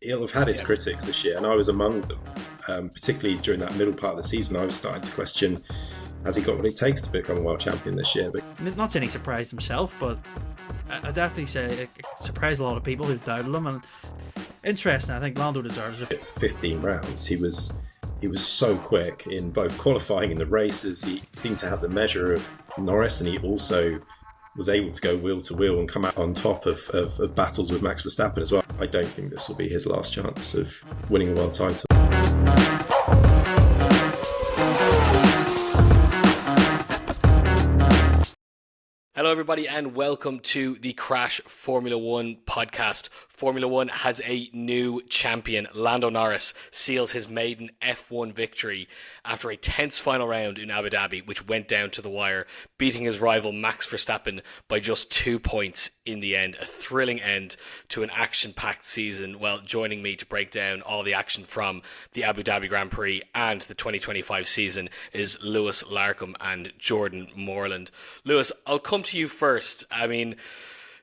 he'll have had his critics this year, and I was among them. Particularly during that middle part of the season, I was starting to question, has he got what it takes to become a world champion this year? But not saying he surprised himself, but I definitely say it surprised a lot of people who doubted him. And interesting, I think Lando deserves it. 15 rounds, he was so quick in both qualifying and the races. He seemed to have the measure of Norris, and he also was able to go wheel to wheel and come out on top of battles with Max Verstappen as well. I don't think this will be his last chance of winning a world title. Hello everybody and welcome to the Crash Formula One podcast. Formula One has a new champion. Lando Norris seals his maiden F1 victory after a tense final round in Abu Dhabi, which went down to the wire, beating his rival Max Verstappen by just 2 points in the end. A thrilling end to an action-packed season. Well, joining me to break down all the action from the Abu Dhabi Grand Prix and the 2025 season is Lewis Larkham and Jordan Moreland. Lewis, I'll come to you first. I mean,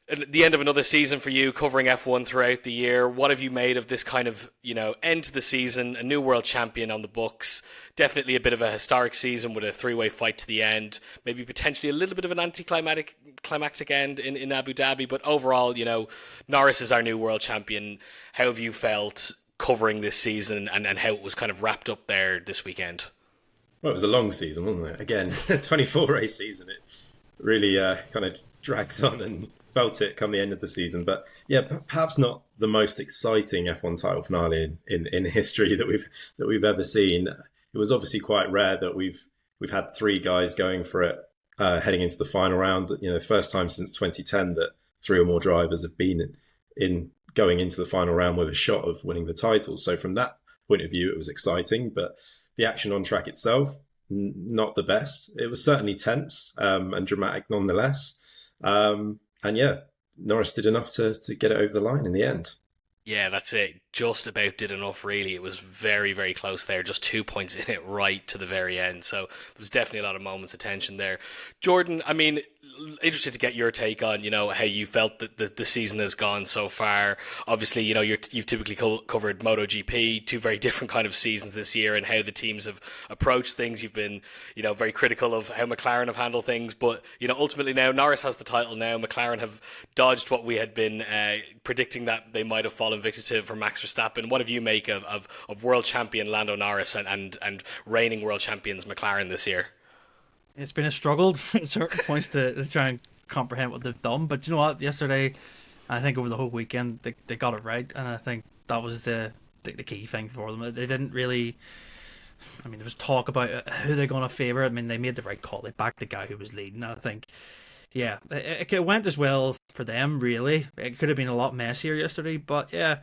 at the end of another season for you, covering F1 throughout the year, what have you made of this kind of, end to the season, a new world champion on the books, definitely a bit of a historic season with a three-way fight to the end, maybe potentially a little bit of an anticlimactic end in Abu Dhabi, but overall, Norris is our new world champion. How have you felt covering this season and how it was kind of wrapped up there this weekend? Well, it was a long season, wasn't it? Again, 24 race season. It really kind of drags on, and felt it come the end of the season. But yeah, perhaps not the most exciting F1 title finale in history that we've ever seen. It was obviously quite rare that we've had three guys going for it heading into the final round. The first time since 2010 that three or more drivers have been in going into the final round with a shot of winning the title. So from that point of view, it was exciting. But the action on track itself, not the best. It was certainly tense and dramatic nonetheless. And yeah, Norris did enough to get it over the line in the end. Yeah, that's it. Just about did enough, really. It was very, very close there. Just 2 points in it right to the very end. So there was definitely a lot of moments of tension there. Jordan, I mean, interested to get your take on, how you felt that the season has gone so far. Obviously, you've typically covered MotoGP, two very different kind of seasons this year, and how the teams have approached things. You've been, very critical of how McLaren have handled things, but, ultimately now Norris has the title now. McLaren have dodged what we had been predicting that they might have fallen victim to for Max Verstappen. What have you make of world champion Lando Norris and reigning world champions McLaren this year? It's been a struggle at certain points to try and comprehend what they've done. But you know what? Yesterday, I think over the whole weekend, they got it right. And I think that was the key thing for them. They didn't really... I mean, there was talk about who they're going to favour. I mean, they made the right call. They backed the guy who was leading. And I think, yeah, it went as well for them, really. It could have been a lot messier yesterday. But yeah,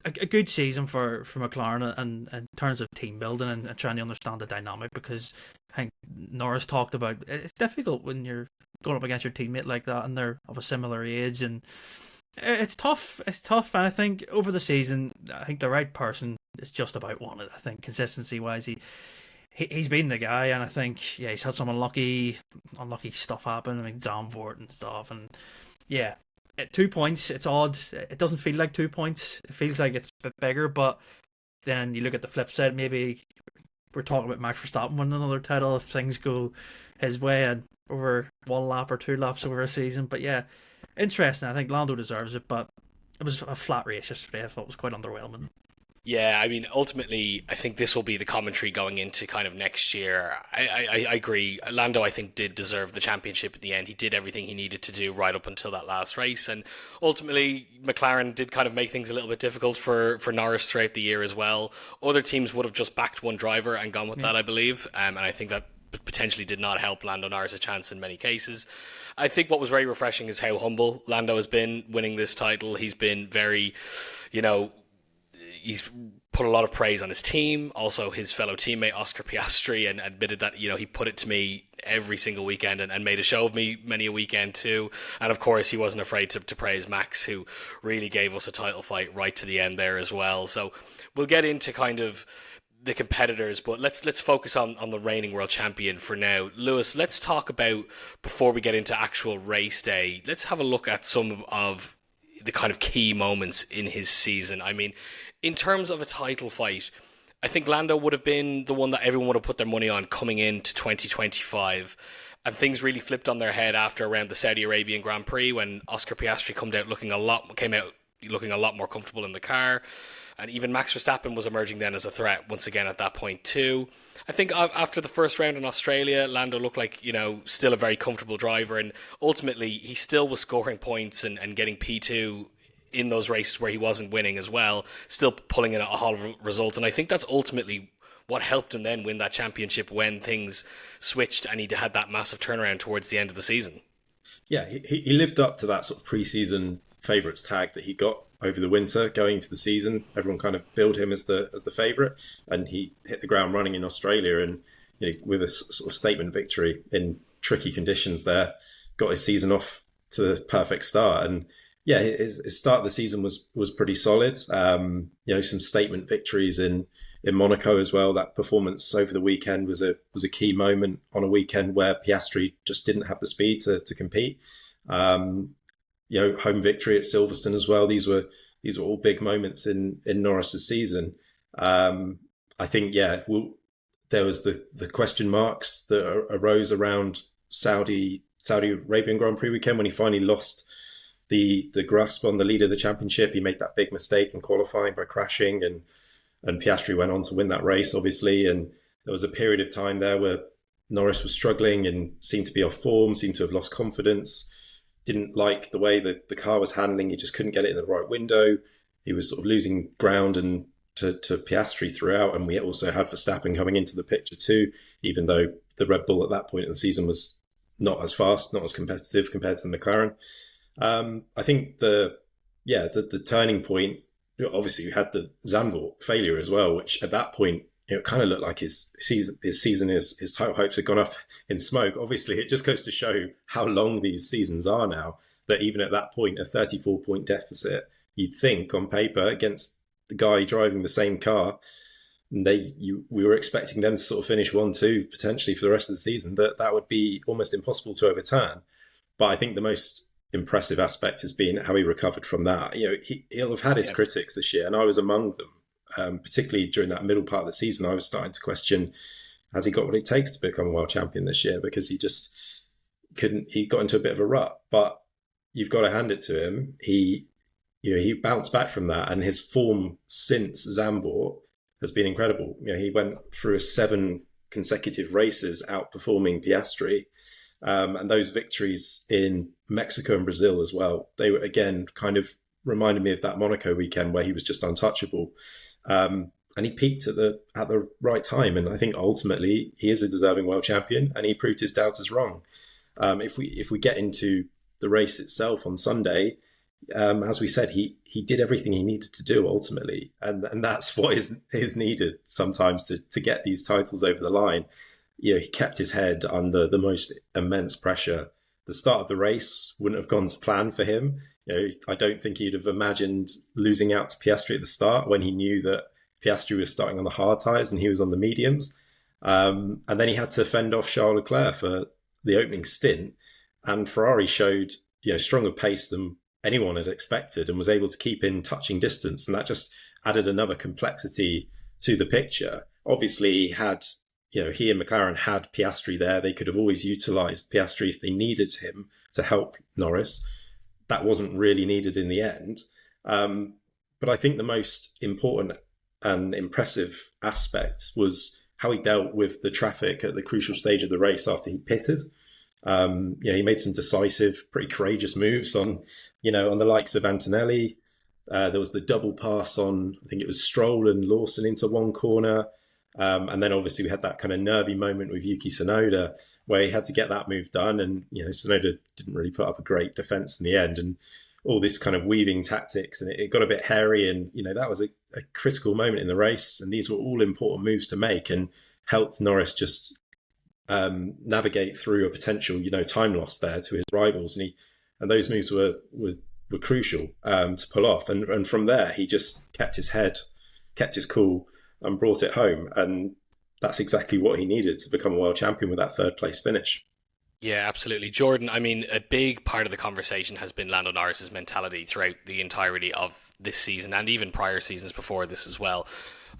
a good season for McLaren and in terms of team building and trying to understand the dynamic, because I think Norris talked about it's difficult when you're going up against your teammate like that and they're of a similar age, and it's tough. And I think over the season, I think the right person is just about won it. I think consistency wise, he's been the guy, and I think he's had some unlucky stuff happen. I mean, Zandvoort and stuff, and yeah. 2 points, it's odd. It doesn't feel like 2 points. It feels like it's a bit bigger, but then you look at the flip side, maybe we're talking about Max Verstappen winning another title if things go his way and over one lap or 2 laps over a season. But yeah, interesting. I think Lando deserves it, but it was a flat race yesterday. I thought it was quite underwhelming. Yeah, I mean, ultimately, I think this will be the commentary going into kind of next year. I agree. Lando, I think, did deserve the championship at the end. He did everything he needed to do right up until that last race. And ultimately, McLaren did kind of make things a little bit difficult for Norris throughout the year as well. Other teams would have just backed one driver and gone with that, I believe. And I think that potentially did not help Lando Norris' chance in many cases. I think what was very refreshing is how humble Lando has been winning this title. He's been very, he's put a lot of praise on his team, also his fellow teammate Oscar Piastri, and admitted that, he put it to me every single weekend and made a show of me many a weekend too. And of course, he wasn't afraid to praise Max, who really gave us a title fight right to the end there as well. So we'll get into kind of the competitors, but let's focus on the reigning world champion for now. Lewis, let's talk about, before we get into actual race day, let's have a look at some of the kind of key moments in his season. I mean, in terms of a title fight, I think Lando would have been the one that everyone would have put their money on coming into 2025. And things really flipped on their head after around the Saudi Arabian Grand Prix when Oscar Piastri came out looking a lot more comfortable in the car. And even Max Verstappen was emerging then as a threat once again at that point too. I think after the first round in Australia, Lando looked like, still a very comfortable driver. And ultimately, he still was scoring points and getting P2 in those races where he wasn't winning as well, still pulling in a whole result. And I think that's ultimately what helped him then win that championship when things switched and he had that massive turnaround towards the end of the season. Yeah, he lived up to that sort of pre-season favourites tag that he got over the winter going into the season. Everyone kind of billed him as the favourite, and he hit the ground running in Australia, and with a sort of statement victory in tricky conditions there, got his season off to the perfect start. And yeah, his start of the season was pretty solid. Some statement victories in Monaco as well. That performance over the weekend was a key moment on a weekend where Piastri just didn't have the speed to compete. Home victory at Silverstone as well. These were all big moments in Norris's season. I think there was the question marks that arose around Saudi Arabian Grand Prix weekend when he finally lost the grasp on the lead of the championship. He made that big mistake in qualifying by crashing, and Piastri went on to win that race, obviously. And there was a period of time there where Norris was struggling and seemed to be off form, seemed to have lost confidence, didn't like the way that the car was handling. He just couldn't get it in the right window. He was sort of losing ground and to Piastri throughout. And we also had Verstappen coming into the picture too, even though the Red Bull at that point in the season was not as fast, not as competitive compared to the McLaren. I think the turning point, obviously we had the Zandvoort failure as well, which at that point, it kind of looked like his title hopes had gone up in smoke. Obviously, it just goes to show how long these seasons are now, that even at that point, a 34-point deficit, you'd think on paper against the guy driving the same car, we were expecting them to sort of finish 1-2 potentially for the rest of the season, that would be almost impossible to overturn. But I think the most impressive aspect has been how he recovered from that. He'll have had his critics this year, and I was among them. Particularly during that middle part of the season, I was starting to question, has he got what it takes to become a world champion this year? Because he just couldn't, he got into a bit of a rut. But you've got to hand it to him. He bounced back from that, and his form since Zandvoort has been incredible. He went through 7 consecutive races outperforming Piastri. And those victories in Mexico and Brazil as well, they were, again, kind of reminded me of that Monaco weekend where he was just untouchable. And he peaked at the right time. And I think ultimately he is a deserving world champion, and he proved his doubters wrong. If we get into the race itself on Sunday, as we said, he did everything he needed to do ultimately. And that's what is needed sometimes to get these titles over the line. He kept his head under the most immense pressure. The start of the race wouldn't have gone to plan for him. I don't think he'd have imagined losing out to Piastri at the start when he knew that Piastri was starting on the hard tyres and he was on the mediums. And then he had to fend off Charles Leclerc for the opening stint. And Ferrari showed stronger pace than anyone had expected and was able to keep in touching distance. And that just added another complexity to the picture. Obviously, he and McLaren had Piastri there. They could have always utilised Piastri if they needed him to help Norris. That wasn't really needed in the end. But I think the most important and impressive aspect was how he dealt with the traffic at the crucial stage of the race after he pitted. He made some decisive, pretty courageous moves on the likes of Antonelli. There was the double pass on, I think it was Stroll and Lawson into one corner. And then obviously we had that kind of nervy moment with Yuki Tsunoda where he had to get that move done. And, Tsunoda didn't really put up a great defense in the end, and all this kind of weaving tactics, and it got a bit hairy. And, that was a critical moment in the race. And these were all important moves to make and helped Norris just navigate through a potential, time loss there to his rivals. And those moves were crucial to pull off. And from there, he just kept his head, kept his cool, and brought it home. And that's exactly what he needed to become a world champion with that third place finish. Yeah, absolutely. Jordan, I mean, a big part of the conversation has been Lando Norris's mentality throughout the entirety of this season and even prior seasons before this as well.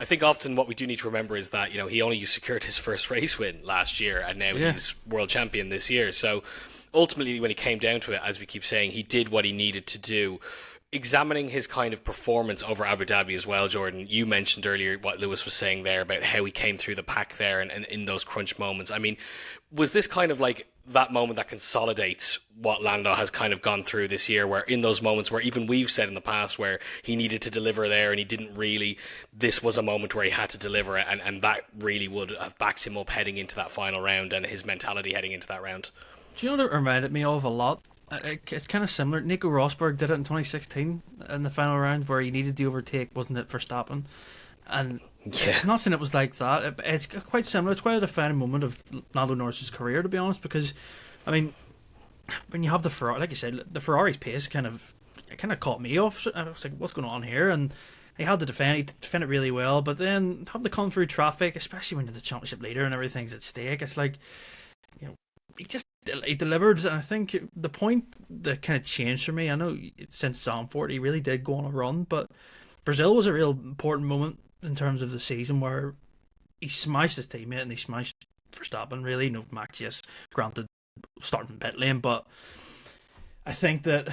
I think often what we do need to remember is that, he only secured his first race win last year and now Yeah. he's world champion this year. So ultimately, when it came down to it, as we keep saying, he did what he needed to do. Examining his kind of performance over Abu Dhabi as well, Jordan, you mentioned earlier what Lewis was saying there about how he came through the pack there and in those crunch moments. I mean, was this kind of like that moment that consolidates what Lando has kind of gone through this year, where in those moments where even we've said in the past where he needed to deliver there and he didn't really, this was a moment where he had to deliver, and that really would have backed him up heading into that final round and his mentality heading into that round? Do you know what it reminded me of a lot? It's kind of similar. Nico Rosberg did it in 2016 in the final round where he needed to overtake, wasn't it, Verstappen? And Yeah. I'm not saying it was like that. It's quite similar. It's quite a defining moment of Lando Norris's career, to be honest, because, I mean, when you have the Ferrari, like you said, the Ferrari's pace kind of caught me off. So I was like, what's going on here? And he had to defend. He defended really well, but then having to come through traffic, especially when you're the championship leader and everything's at stake, it's like, he delivered. And I think the point that kind of changed for me, I know since Zandvoort he really did go on a run, but Brazil was a real important moment in terms of the season where he smashed his teammate and he smashed Verstappen. Really, no, Max, yes, granted, starting from pit lane, but I think that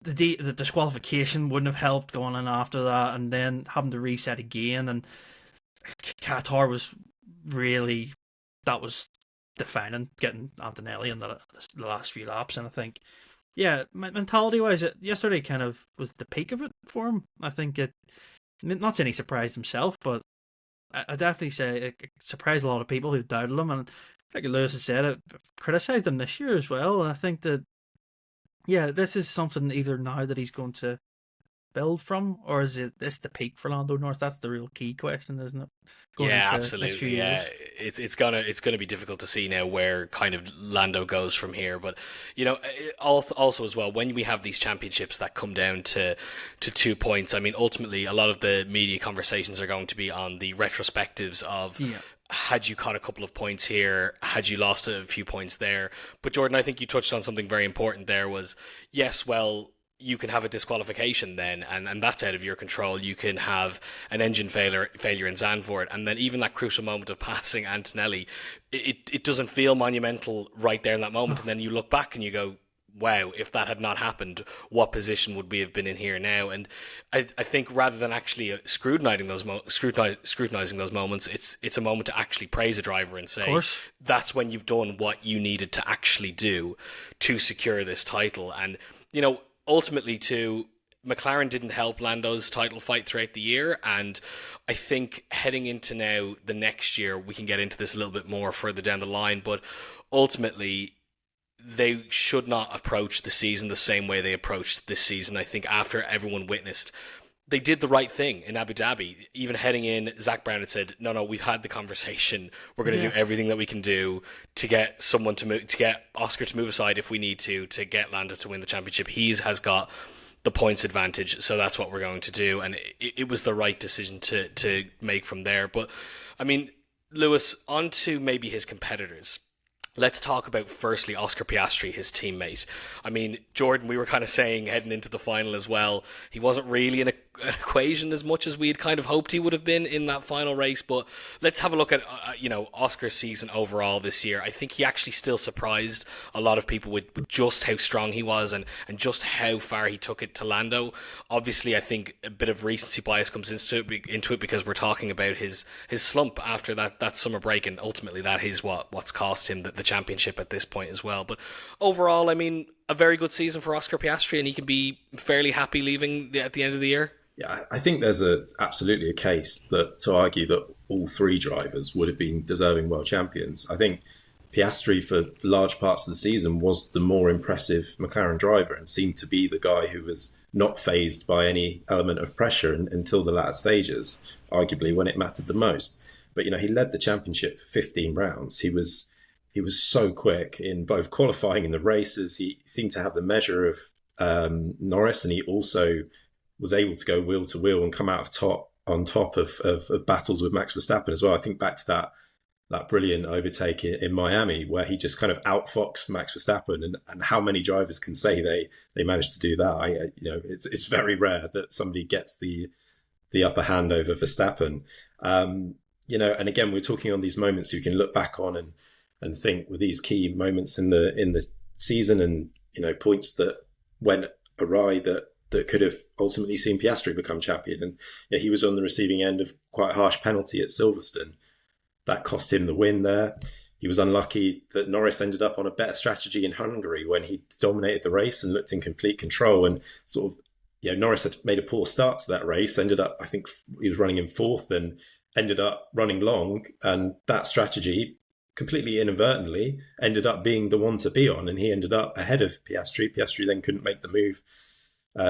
the disqualification wouldn't have helped going in after that, and then having to reset again. And Qatar was really, that was defining, getting Antonelli in the last few laps. And I think, yeah, mentality wise, yesterday kind of was the peak of it for him. I think not saying he surprised himself, but I definitely say it surprised a lot of people who doubted him. And like Lewis has said, it criticised him this year as well. And I think that, yeah, this is something either now that he's going to build from, or is this the peak for Lando Norris? That's the real key question, isn't it? Going Yeah, into next few absolutely. years. Yeah, it's gonna be difficult to see now where kind of Lando goes from here. But also as well, when we have these championships that come down to 2 points, I mean, ultimately a lot of the media conversations are going to be on the retrospectives of. Yeah. Had you caught a couple of points here? Had you lost a few points there? But Jordan, I think you touched on something very important there was, yes, well, you can have a disqualification then, and that's out of your control. You can have an engine failure in Zandvoort, and then even that crucial moment of passing Antonelli, it doesn't feel monumental right there in that moment. And then you look back and you go, wow, if that had not happened, what position would we have been in here now? And I think rather than actually scrutinizing those moments, it's a moment to actually praise a driver and say, that's when you've done what you needed to actually do to secure this title. And, ultimately too, McLaren didn't help Lando's title fight throughout the year, and I think heading into now the next year, we can get into this a little bit more further down the line, but ultimately they should not approach the season the same way they approached this season. I think after everyone witnessed, they did the right thing in Abu Dhabi. Even heading in, Zach Brown had said, no, we've had the conversation. We're going to do everything that we can do to get someone to move, to get Oscar to move aside if we need to get Lando to win the championship. He has got the points advantage, so that's what we're going to do. And it was the right decision to make from there. But, I mean, Lewis, on to maybe his competitors. Let's talk about, firstly, Oscar Piastri, his teammate. I mean, Jordan, we were kind of saying heading into the final as well, he wasn't really an equation as much as we had kind of hoped he would have been in that final race. But let's have a look at, Oscar's season overall this year. I think he actually still surprised a lot of people with just how strong he was and just how far he took it to Lando. Obviously, I think a bit of recency bias comes into it because we're talking about his slump after that summer break, and ultimately that is what's cost him the championship at this point as well. But overall, I mean, a very good season for Oscar Piastri, and he can be fairly happy leaving at the end of the year. Yeah, I think there's absolutely a case to argue that all three drivers would have been deserving world champions. I think Piastri, for large parts of the season, was the more impressive McLaren driver and seemed to be the guy who was not fazed by any element of pressure until the latter stages, arguably when it mattered the most. But, he led the championship for 15 rounds. He was so quick in both qualifying and the races. He seemed to have the measure of Norris, and he also was able to go wheel to wheel and come out on top of battles with Max Verstappen as well. I think back to that that brilliant overtake in Miami, where he just kind of outfoxed Max Verstappen, and how many drivers can say they managed to do that? It's very rare that somebody gets the upper hand over Verstappen. And again, we're talking on these moments you can look back on and think, were these key moments in the season, and points that went awry that could have ultimately seen Piastri become champion. And he was on the receiving end of quite a harsh penalty at Silverstone that cost him the win there. He was unlucky that Norris ended up on a better strategy in Hungary when he dominated the race and looked in complete control, and sort of Norris had made a poor start to that race, ended up, I think he was running in fourth and ended up running long, and that strategy completely inadvertently ended up being the one to be on, and he ended up ahead of Piastri. Piastri then couldn't make the move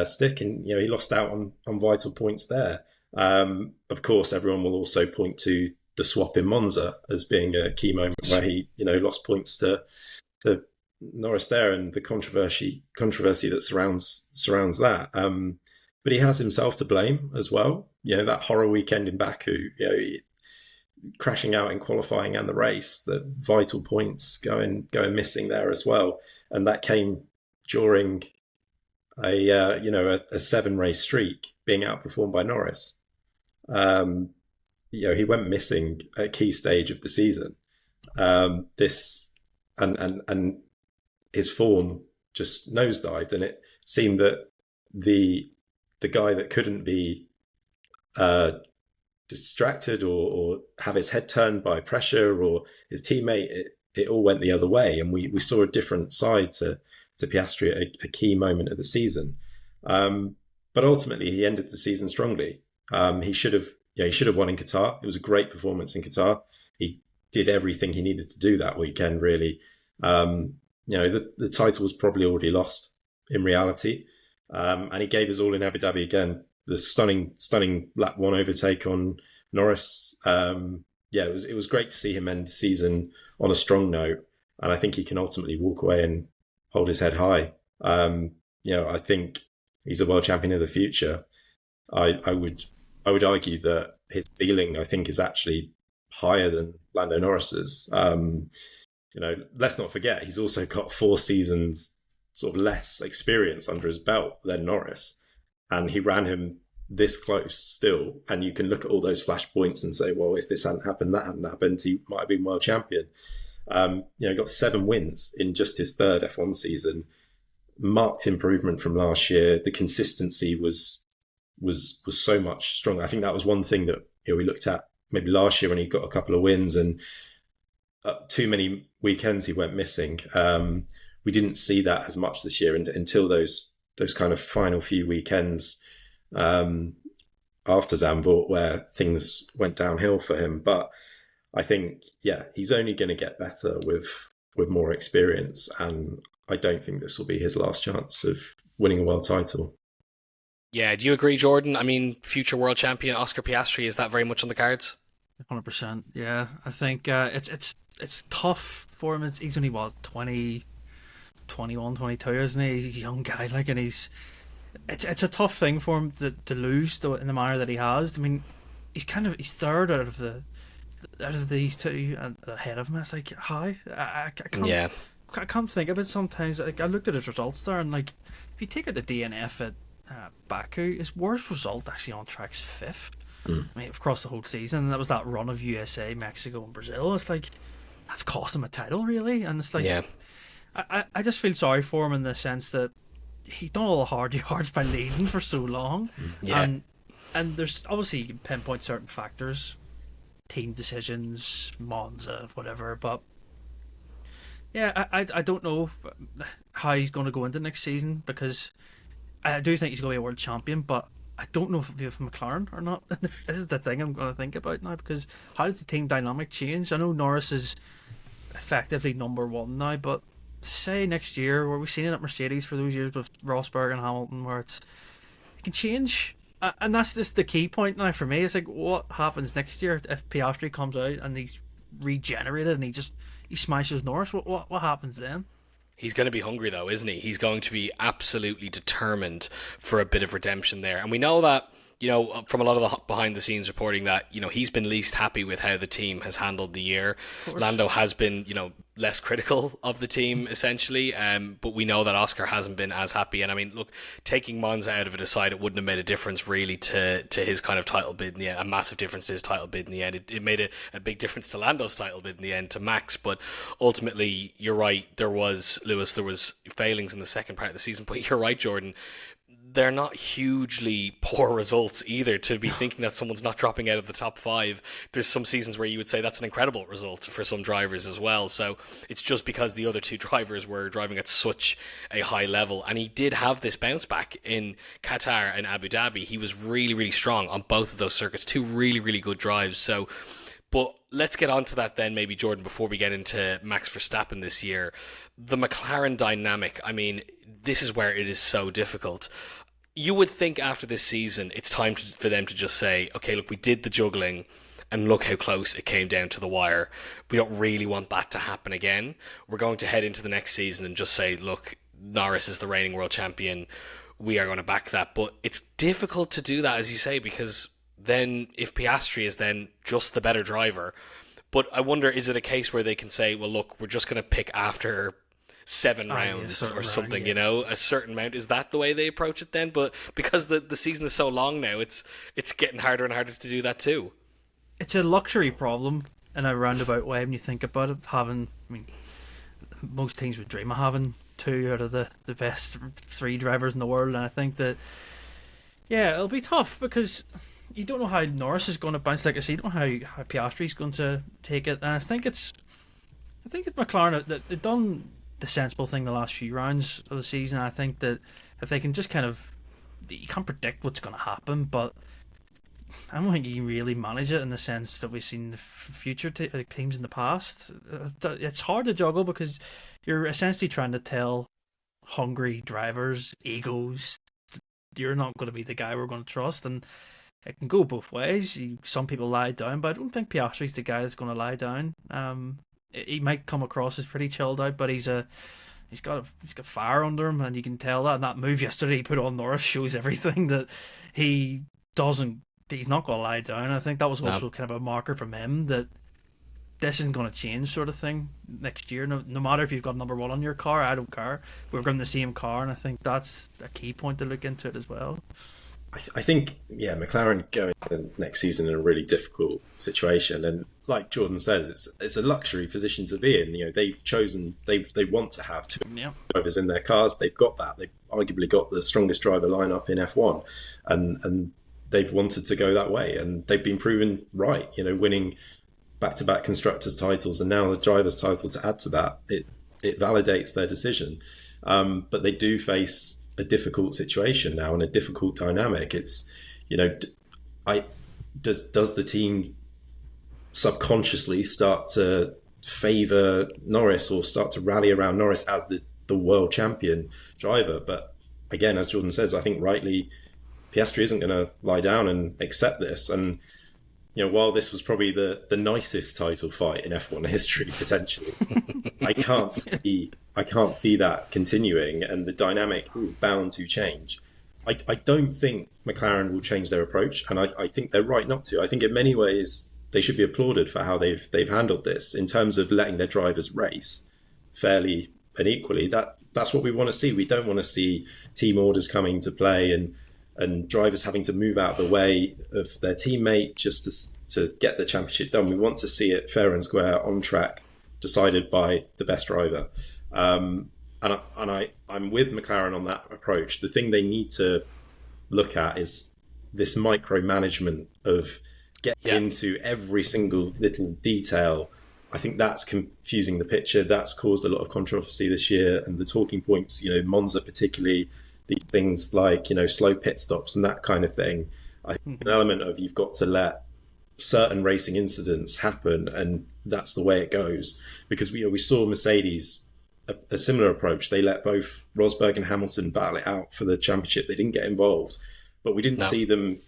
stick, and he lost out on vital points there. Of course, everyone will also point to the swap in Monza as being a key moment where he lost points to Norris there, and the controversy that surrounds that. But he has himself to blame as well. That horror weekend in Baku, crashing out in qualifying and the race, the vital points going missing there as well, and that came during a 7-race streak being outperformed by Norris. He went missing at a key stage of the season. This and his form just nosedived, and it seemed that the guy that couldn't be distracted or have his head turned by pressure or his teammate, it all went the other way, and we saw a different side to Piastri at a key moment of the season. But ultimately, he ended the season strongly. He should have won in Qatar. It was a great performance in Qatar. He did everything he needed to do that weekend, really. The title was probably already lost in reality. And he gave us all in Abu Dhabi again. The stunning lap 1 overtake on Norris. It was great to see him end the season on a strong note. And I think he can ultimately walk away and hold his head high. I think he's a world champion of the future. I would argue that his ceiling, I think, is actually higher than Lando Norris's. Let's not forget, he's also got 4 seasons sort of less experience under his belt than Norris, and he ran him this close still. And you can look at all those flashpoints and say, well, if this hadn't happened, that hadn't happened, he might have been world champion. Got 7 wins in just his 3rd F1 season. Marked improvement from last year. The consistency was so much stronger. I think that was one thing that we looked at maybe last year when he got a couple of wins, and too many weekends he went missing. We didn't see that as much this year until those kind of final few weekends after Zandvoort, where things went downhill for him. But I think, he's only going to get better with more experience, and I don't think this will be his last chance of winning a world title. Yeah, do you agree, Jordan? I mean, future world champion Oscar Piastri, is that very much on the cards? 100%. Yeah, I think it's tough for him. He's only 21, 22, isn't he? He's a young guy, and it's a tough thing for him to lose in the manner that he has. I mean, he's 3rd out of these two, and ahead of him. It's like, how? I can't. Yeah. I can't think of it sometimes. I looked at his results there, and if you take out the DNF at Baku, his worst result actually on track's 5th. I mean, across the whole season, and that was that run of USA, Mexico, and Brazil. It's like, that's cost him a title, really. And it's like, I just feel sorry for him in the sense that he's done all the hard yards by leading for so long. Yeah. And there's obviously, you can pinpoint certain factors, team decisions, Monza, whatever, but I don't know how he's going to go into next season, because I do think he's going to be a world champion, but I don't know if it'll be with McLaren or not. This is the thing I'm going to think about now, because how does the team dynamic change? I know Norris is effectively number 1 now, but say next year, where we've seen it at Mercedes for those years with Rosberg and Hamilton, where it can change. And that's just the key point now for me. It's like, what happens next year if Piastri comes out and he's regenerated and he smashes Norris? What happens then? He's going to be hungry, though, isn't he? He's going to be absolutely determined for a bit of redemption there. And we know that from a lot of the behind the scenes reporting that, he's been least happy with how the team has handled the year. Lando has been, less critical of the team essentially. But we know that Oscar hasn't been as happy. And I mean, look, taking Monza out of it aside, it wouldn't have made a difference really to his kind of title bid in the end, a massive difference to his title bid in the end. It made a big difference to Lando's title bid in the end, to Max. But ultimately, you're right. There was failings in the second part of the season. But you're right, Jordan. They're not hugely poor results either, to be thinking that someone's not dropping out of the top 5. There's some seasons where you would say that's an incredible result for some drivers as well. So it's just because the other 2 drivers were driving at such a high level. And he did have this bounce back in Qatar and Abu Dhabi. He was really, really strong on both of those circuits. 2 really, really good drives. So, but let's get on to that then, maybe, Jordan, before we get into Max Verstappen this year. The McLaren dynamic, I mean, this is where it is so difficult. You would think after this season, it's time for them to just say, okay, look, we did the juggling and look how close it came down to the wire. We don't really want that to happen again. We're going to head into the next season and just say, look, Norris is the reigning world champion. We are going to back that. But it's difficult to do that, as you say, because then if Piastri is then just the better driver. But I wonder, is it a case where they can say, well, look, we're just going to pick after 7 rounds or something, a certain amount? Is that the way they approach it then? But because the season is so long now, it's getting harder and harder to do that too. It's a luxury problem in a roundabout way when you think about it. Most teams would dream of having 2 out of the best 3 drivers in the world, and I think that it'll be tough because you don't know how Norris is going to bounce. Like I say, you don't know how Piastri is going to take it, and I think it's McLaren that they've done the sensible thing the last few rounds of the season. I think that if they can just you can't predict what's going to happen, but I don't think you can really manage it in the sense that we've seen the future teams in the past. It's hard to juggle because you're essentially trying to tell hungry drivers, egos, you're not going to be the guy we're going to trust, and it can go both ways. Some people lie down, but I don't think Piastri's the guy that's going to lie down. He might come across as pretty chilled out, but he's got fire under him, and you can tell that. And that move yesterday he put on Norris shows everything that he's not going to lie down. I think that was also kind of a marker from him that this isn't going to change, sort of thing, next year. No matter if you've got number 1 on your car, I don't care. We're going the same car, and I think that's a key point to look into it as well. I think, McLaren going into next season in a really difficult situation, and like Jordan says, it's a luxury position to be in. They've chosen, they want to have 2 drivers in their cars. They've got that. They've arguably got the strongest driver lineup in F1, and they've wanted to go that way, and they've been proven right. Winning back-to-back constructors titles, and now the drivers title to add to that. It validates their decision, but they do face a difficult situation now and a difficult dynamic. It's, does the team subconsciously start to favour Norris or start to rally around Norris as the world champion driver? But again, as Jordan says, I think rightly, Piastri isn't going to lie down and accept this. And while this was probably the nicest title fight in F1 history potentially, I can't see that continuing, and the dynamic is bound to change. I don't think McLaren will change their approach, and I think they're right not to. I think in many ways they should be applauded for how they've handled this in terms of letting their drivers race fairly and equally. That's what we want to see. We don't want to see team orders coming to play and drivers having to move out of the way of their teammate just to get the championship done. We want to see it fair and square on track, decided by the best driver. I'm with McLaren on that approach. The thing they need to look at is this micromanagement of getting into every single little detail. I think that's confusing the picture. That's caused a lot of controversy this year, and the talking points, Monza particularly, these things like, slow pit stops and that kind of thing. I think an element of you've got to let certain racing incidents happen, and that's the way it goes. Because we saw Mercedes a similar approach. They let both Rosberg and Hamilton battle it out for the championship. They didn't get involved, but we didn't see them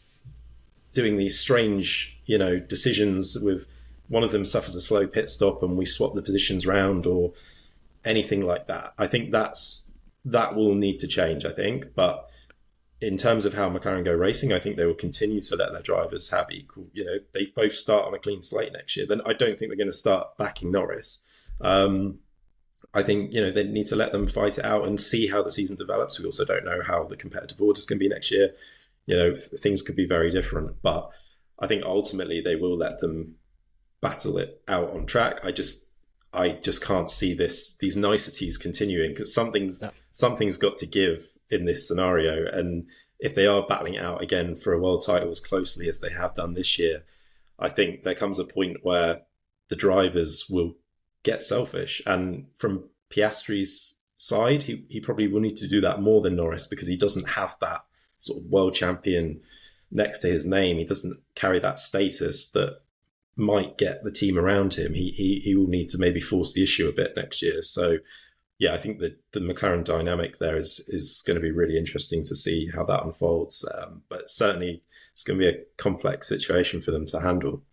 doing these strange, decisions with one of them suffers a slow pit stop and we swap the positions round or anything like that. I think that will need to change, I think. But in terms of how McLaren go racing, I think they will continue to let their drivers have equal. They both start on a clean slate next year. Then I don't think they're going to start backing Norris. I think they need to let them fight it out and see how the season develops. We also don't know how the competitive order is going to be next year. Things could be very different, but I think ultimately they will let them battle it out on track. I just can't see these niceties continuing, because something's got to give in this scenario. And if they are battling it out again for a world title as closely as they have done this year, I think there comes a point where the drivers will get selfish. And from Piastri's side, he probably will need to do that more than Norris, because he doesn't have that sort of world champion next to his name. He doesn't carry that status that might get the team around him. He will need to maybe force the issue a bit next year. So yeah, I think that the McLaren dynamic there is going to be really interesting to see how that unfolds. But certainly it's going to be a complex situation for them to handle.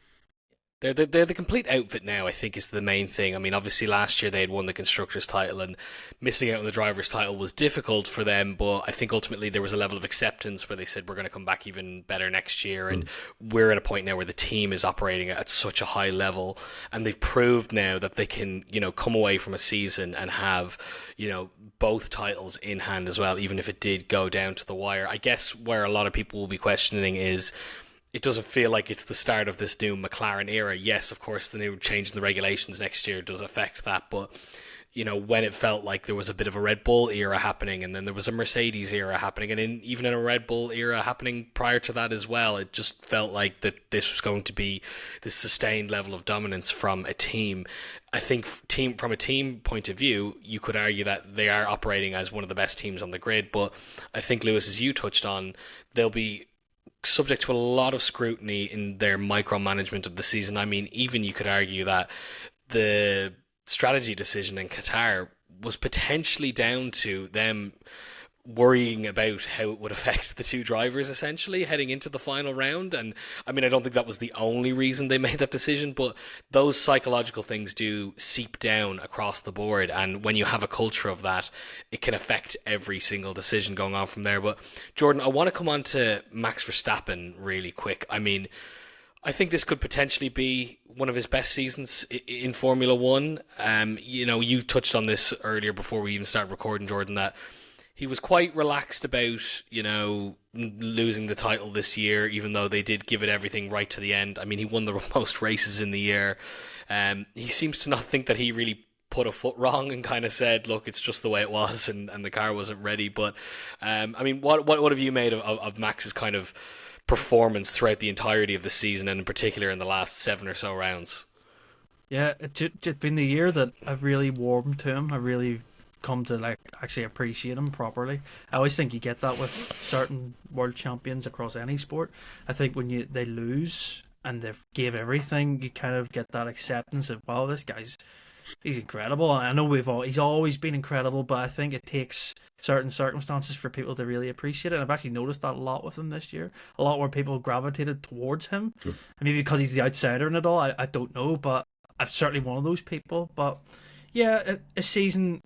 They're the complete outfit now, I think, is the main thing. I mean, obviously last year they had won the Constructors' title, and missing out on the Drivers' title was difficult for them, but I think ultimately there was a level of acceptance where they said, we're going to come back even better next year, and we're at a point now where the team is operating at such a high level, and they've proved now that they can, come away from a season and have, both titles in hand as well, even if it did go down to the wire. I guess where a lot of people will be questioning is, it doesn't feel like it's the start of this new McLaren era. Yes, of course, the new change in the regulations next year does affect that, but when it felt like there was a bit of a Red Bull era happening, and then there was a Mercedes era happening, and even in a Red Bull era happening prior to that as well, it just felt like that this was going to be this sustained level of dominance from a team. I think from a team point of view, you could argue that they are operating as one of the best teams on the grid, but I think, Lewis, as you touched on, they'll be subject to a lot of scrutiny in their micromanagement of the season. I mean, even you could argue that the strategy decision in Qatar was potentially down to them worrying about how it would affect the two drivers essentially heading into the final round. And I mean, I don't think that was the only reason they made that decision, but those psychological things do seep down across the board, and when you have a culture of that, it can affect every single decision going on from there. But Jordan, I want to come on to Max Verstappen really quick. I mean, I think this could potentially be one of his best seasons in Formula One. You touched on this earlier before we even started recording, Jordan, that he was quite relaxed about, losing the title this year, even though they did give it everything right to the end. I mean, he won the most races in the year. He seems to not think that he really put a foot wrong and kind of said, look, it's just the way it was, and the car wasn't ready. But, I mean, what have you made of Max's kind of performance throughout the entirety of the season, and in particular in the last 7 or so rounds? Yeah, it's just been the year that I've really warmed to him. I really come to actually appreciate him properly. I always think you get that with certain world champions across any sport. I think when they lose and they've gave everything, you kind of get that acceptance of, wow, he's incredible. And I know he's always been incredible, but I think it takes certain circumstances for people to really appreciate it. And I've actually noticed that a lot with him this year. A lot more people gravitated towards him. Sure. And maybe because he's the outsider in it all, I don't know, but I'm certainly one of those people. But yeah, a season,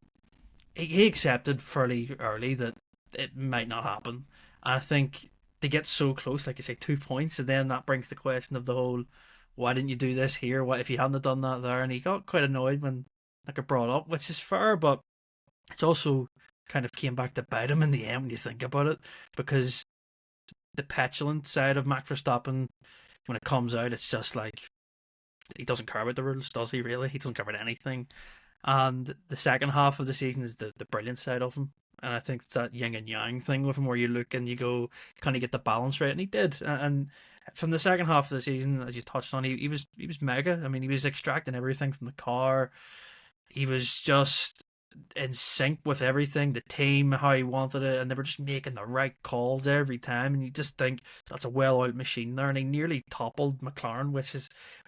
he accepted fairly early that it might not happen. And I think they get so close, like you say, 2 points, and then that brings the question of the whole, why didn't you do this here? What if you hadn't done that there? And he got quite annoyed when that got brought up, which is fair, but it's also kind of came back to bite him in the end when you think about it, because the petulant side of Max Verstappen, when it comes out, it's just like, he doesn't care about the rules, does he really? He doesn't care about anything. And the second half of the season is the brilliant side of him. And I think it's that yin and yang thing with him where you look and you go, kind of get the balance right, and he did. And from the second half of the season, as you touched on, he was mega. I mean, he was extracting everything from the car. He was just in sync with everything, the team, how he wanted it, and they were just making the right calls every time. And you just think that's a well-oiled machine there. And he nearly toppled McLaren, which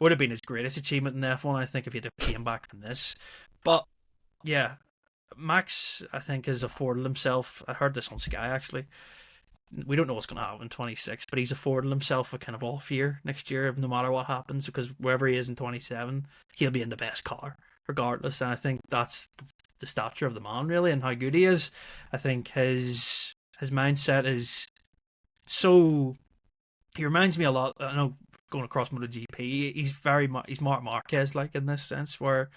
would have been his greatest achievement in F1, I think, if he'd have came back from this. But yeah, Max, I think, has afforded himself. I heard this on Sky actually. We don't know what's going to happen in 26, but he's afforded himself a kind of off year next year, no matter what happens, because wherever he is in 27, he'll be in the best car regardless. And I think that's the stature of the man, really, and how good he is. I think his mindset is so he reminds me a lot. I know going across MotoGP, he's Marc Marquez like in this sense, where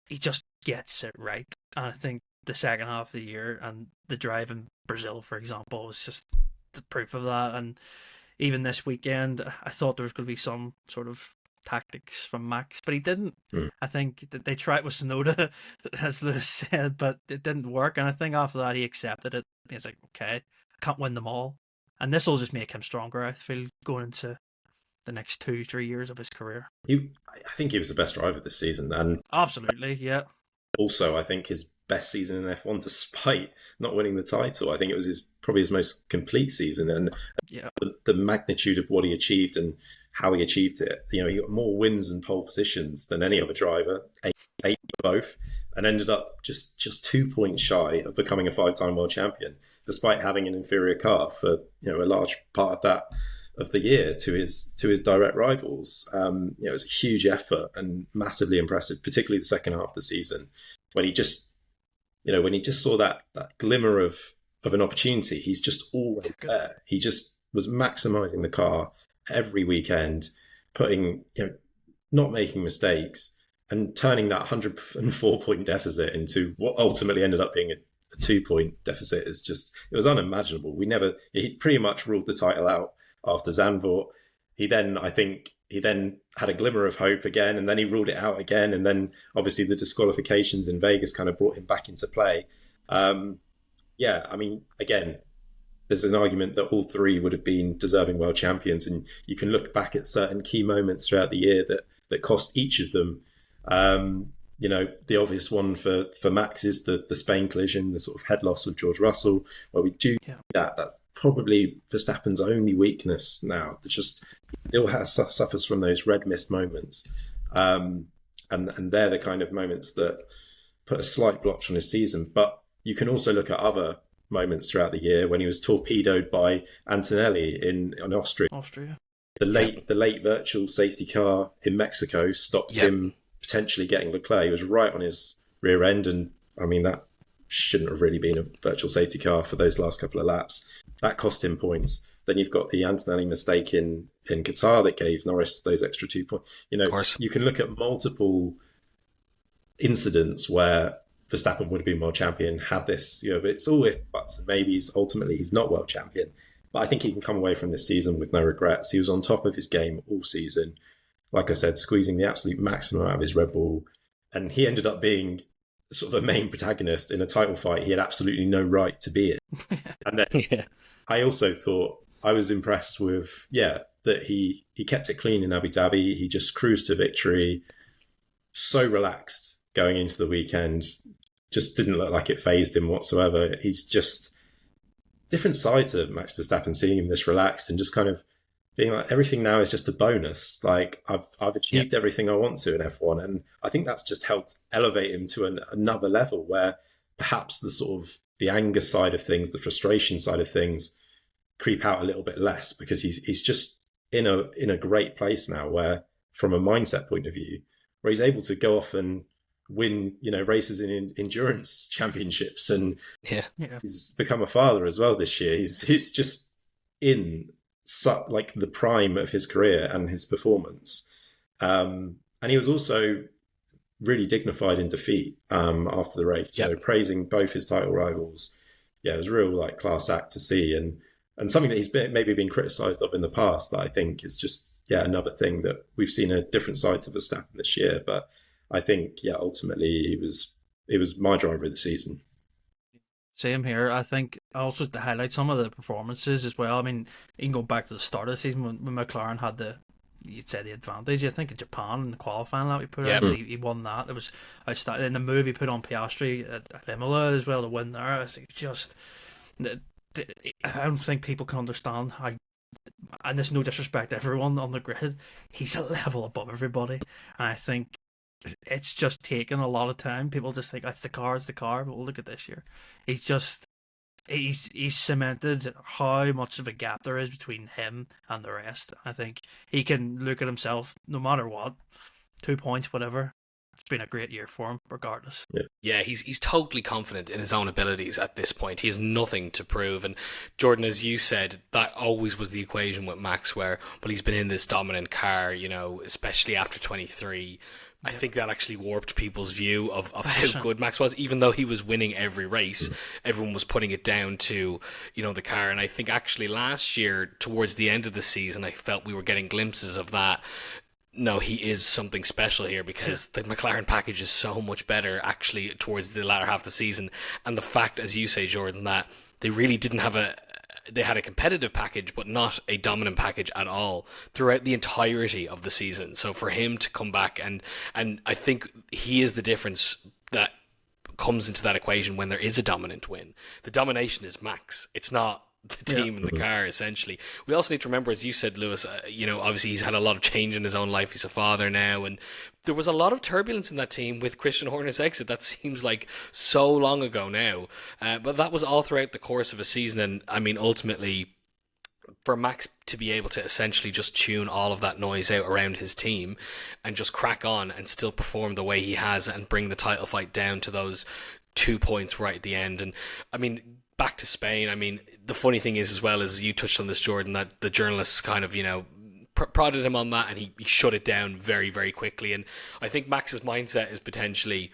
he just gets it right. And I think the second half of the year and the drive in Brazil, for example, was just the proof of that. And even this weekend, I thought there was going to be some sort of tactics from Max, but he didn't. I think that they tried with Sonoda, as Lewis said, but it didn't work. And I think after that, he accepted it. He's like, okay, I can't win them all. And this will just make him stronger, I feel, going into the next 2-3 years of his career. I think he was the best driver this season, and absolutely, yeah. Also, I think his best season in F1, despite not winning the title. I think it was probably his most complete season, and the magnitude of what he achieved and how he achieved it. You know, he got more wins and pole positions than any other driver, eight both, and ended up just 2 points shy of becoming a 5-time world champion, despite having an inferior car for a large part of the year to his direct rivals. It was a huge effort and massively impressive, particularly the second half of the season, when he just saw that glimmer of an opportunity. He's just always there. He just was maximising the car every weekend, not making mistakes, and turning that 104-point deficit into what ultimately ended up being a 2-point deficit. It was unimaginable. He pretty much ruled the title out after Zandvoort. He then had a glimmer of hope again, and then he ruled it out again, and then obviously the disqualifications in Vegas kind of brought him back into play. Again, there's an argument that all three would have been deserving world champions, and you can look back at certain key moments throughout the year that cost each of them. The obvious one for Max is the Spain collision, the sort of head loss with George Russell, where we do that probably Verstappen's only weakness now. That just still suffers from those red mist moments, and they're the kind of moments that put a slight blotch on his season. But you can also look at other moments throughout the year when he was torpedoed by Antonelli in Austria. The late virtual safety car in Mexico stopped him potentially getting Leclerc. He was right on his rear end, and I mean that shouldn't have really been a virtual safety car for those last couple of laps. That cost him points. Then you've got the Antonelli mistake in Qatar that gave Norris those extra 2 points. You can look at multiple incidents where Verstappen would have been world champion had this. It's all if buts and maybes. Ultimately, he's not world champion. But I think he can come away from this season with no regrets. He was on top of his game all season. Like I said, squeezing the absolute maximum out of his Red Bull. And he ended up being sort of a main protagonist in a title fight he had absolutely no right to be in. And then I also thought I was impressed with, that he kept it clean in Abu Dhabi. He just cruised to victory. So relaxed going into the weekend. Just didn't look like it fazed him whatsoever. He's just different side to Max Verstappen, seeing him this relaxed and just kind of being like, everything now is just a bonus. Like I've achieved everything I want to in F1, and I think that's just helped elevate him to another level where perhaps the sort of the anger side of things, the frustration side of things, creep out a little bit less, because he's just in a great place now, where from a mindset point of view, where he's able to go off and win races in endurance championships, and he's become a father as well this year. He's just in the prime of his career and his performance, and he was also really dignified in defeat after the race, praising both his title rivals. It was a real class act to see, and something that he's maybe been criticised of in the past, that I think is just another thing that we've seen a different side to Verstappen this year. But I think ultimately he was my driver of the season. Same here. I think also to highlight some of the performances as well. I mean, even going back to the start of the season when McLaren had you'd say the advantage. I think in Japan in the qualifying lap he put on, he won that. It was outstanding. In the move he put on Piastri at Imola as well to win there. I think I don't think people can understand how, and there's no disrespect to everyone on the grid, he's a level above everybody, and I think it's just taken a lot of time. People just think it's the car, but we'll look at this year. He's cemented how much of a gap there is between him and the rest. I think he can look at himself, no matter what, 2 points, whatever. it's been a great year for him, regardless. Yeah, he's totally confident in his own abilities at this point. He has nothing to prove. And Jordan, as you said, that always was the equation with Max, where, well, he's been in this dominant car, especially after 23. I think that actually warped people's view of how good Max was. Even though he was winning every race, everyone was putting it down to, the car. And I think actually last year, towards the end of the season, I felt we were getting glimpses of that. No, he is something special here, because the McLaren package is so much better actually towards the latter half of the season. And the fact, as you say, Jordan, that they really didn't have they had a competitive package, but not a dominant package at all throughout the entirety of the season. So for him to come back, and I think he is the difference that comes into that equation when there is a dominant win. The domination is Max. It's not the team and the car, essentially. We also need to remember, as you said, Lewis, obviously he's had a lot of change in his own life. He's a father now, and there was a lot of turbulence in that team with Christian Horner's exit. That seems like so long ago now, but that was all throughout the course of a season. And I mean, ultimately, for Max to be able to essentially just tune all of that noise out around his team and just crack on and still perform the way he has and bring the title fight down to those 2 points right at the end. And I mean, back to Spain, I mean, the funny thing is, as well, as you touched on this, Jordan, that the journalists kind of, prodded him on that, and he shut it down very, very quickly. And I think Max's mindset is potentially,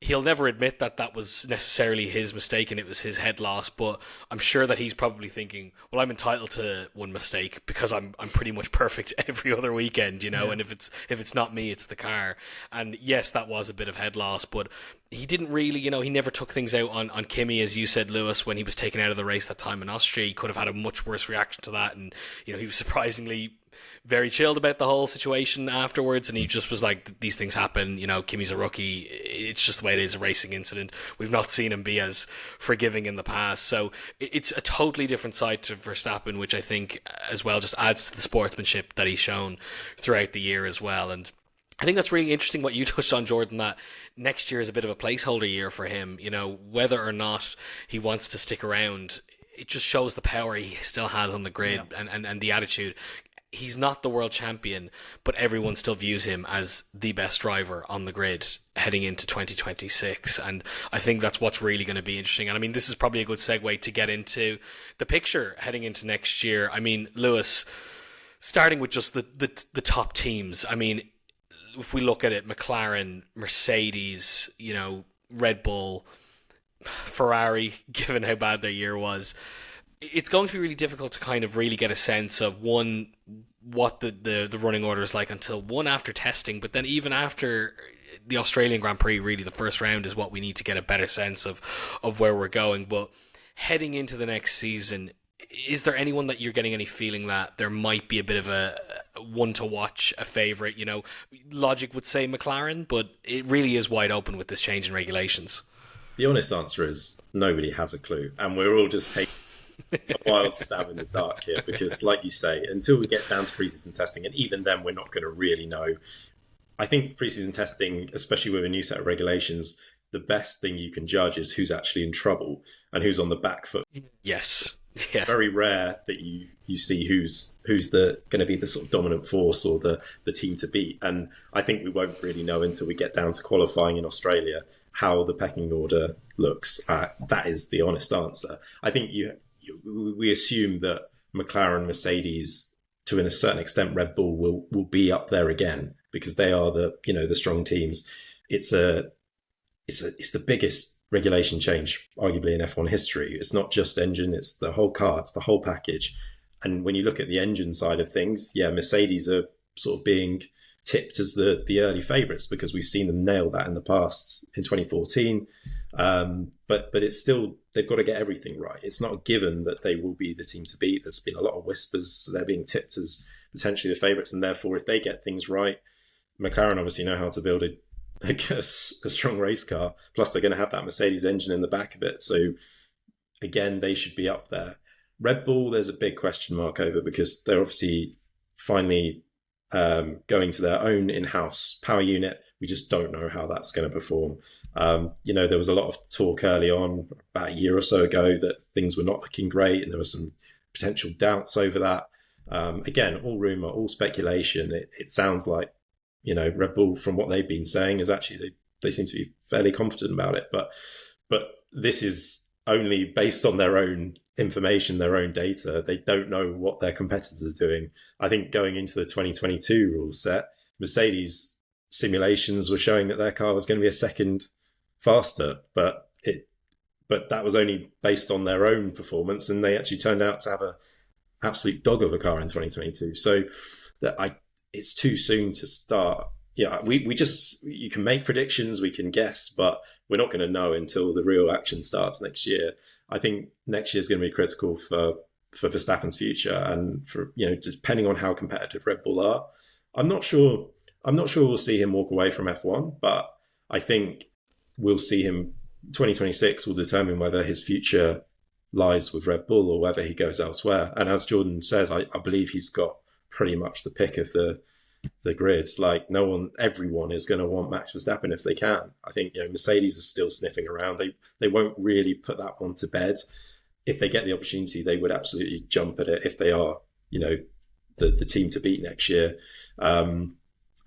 he'll never admit that that was necessarily his mistake and it was his head loss, but I'm sure that he's probably thinking, well, I'm entitled to one mistake because I'm pretty much perfect every other weekend, and if it's not me, it's the car. And yes, that was a bit of head loss, but he didn't really, he never took things out on Kimi, as you said, Lewis, when he was taken out of the race that time in Austria. He could have had a much worse reaction to that, and he was surprisingly very chilled about the whole situation afterwards, and he just was like, these things happen, Kimi's a rookie, it's just the way it is, a racing incident. We've not seen him be as forgiving in the past, so it's a totally different side to Verstappen, which I think as well just adds to the sportsmanship that he's shown throughout the year as well. And I think that's really interesting what you touched on, Jordan, that next year is a bit of a placeholder year for him. Whether or not he wants to stick around, it just shows the power he still has on the grid, and the attitude. He's not the world champion, but everyone still views him as the best driver on the grid heading into 2026. And I think that's what's really going to be interesting. And I mean, this is probably a good segue to get into the picture heading into next year. I mean, Lewis, starting with just the top teams. I mean, if we look at it, McLaren, Mercedes, Red Bull, Ferrari, given how bad their year was, it's going to be really difficult to kind of really get a sense of, one, what the running order is like until one after testing, but then even after the Australian Grand Prix, really the first round is what we need to get a better sense of where we're going. But heading into the next season, is there anyone that you're getting any feeling that there might be a bit of a one to watch, a favourite? Logic would say McLaren, but it really is wide open with this change in regulations. The honest answer is nobody has a clue, and we're all just taking a wild stab in the dark here, because like you say, until we get down to preseason testing, and even then we're not going to really know. I think preseason testing, especially with a new set of regulations, the best thing you can judge is who's actually in trouble and who's on the back foot. Yes. Yeah. Very rare that you see who's going to be the sort of dominant force or the team to beat. And I think we won't really know until we get down to qualifying in Australia how the pecking order looks. That is the honest answer. I think we assume that McLaren, Mercedes, to a certain extent Red Bull will be up there again, because they are the strong teams. It's the biggest regulation change arguably in F1 history. It's not just engine, it's the whole car, it's the whole package. And when you look at the engine side of things, Mercedes are sort of being tipped as the early favourites, because we've seen them nail that in the past in 2014. But it's still, they've got to get everything right. It's not a given that they will be the team to beat. There's been a lot of whispers. They're being tipped as potentially the favourites, and therefore if they get things right, McLaren obviously know how to build a strong race car. Plus they're going to have that Mercedes engine in the back of it. So again, they should be up there. Red Bull, there's a big question mark over, because they're obviously finally going to their own in-house power unit. We just don't know how that's going to perform. There was a lot of talk early on, about a year or so ago, that things were not looking great, and there were some potential doubts over that. Again, all rumour, all speculation. It sounds like Red Bull, from what they've been saying, is actually they seem to be fairly confident about it. But this is only based on their own information, their own data. They don't know what their competitors are doing. I think going into the 2022 rule set, Mercedes simulations were showing that their car was going to be a second faster, but that was only based on their own performance, and they actually turned out to have an absolute dog of a car in 2022. So it's too soon to start. Yeah, you can make predictions, we can guess, but we're not going to know until the real action starts next year. I think next year is going to be critical for Verstappen's future, and for depending on how competitive Red Bull are. I'm not sure we'll see him walk away from F1, but I think we'll see him. 2026 will determine whether his future lies with Red Bull or whether he goes elsewhere. And as Jordan says, I believe he's got pretty much the pick of the grids. Like everyone is going to want Max Verstappen if they can. I think Mercedes is still sniffing around. They won't really put that one to bed. If they get the opportunity, they would absolutely jump at it if they are the team to beat next year.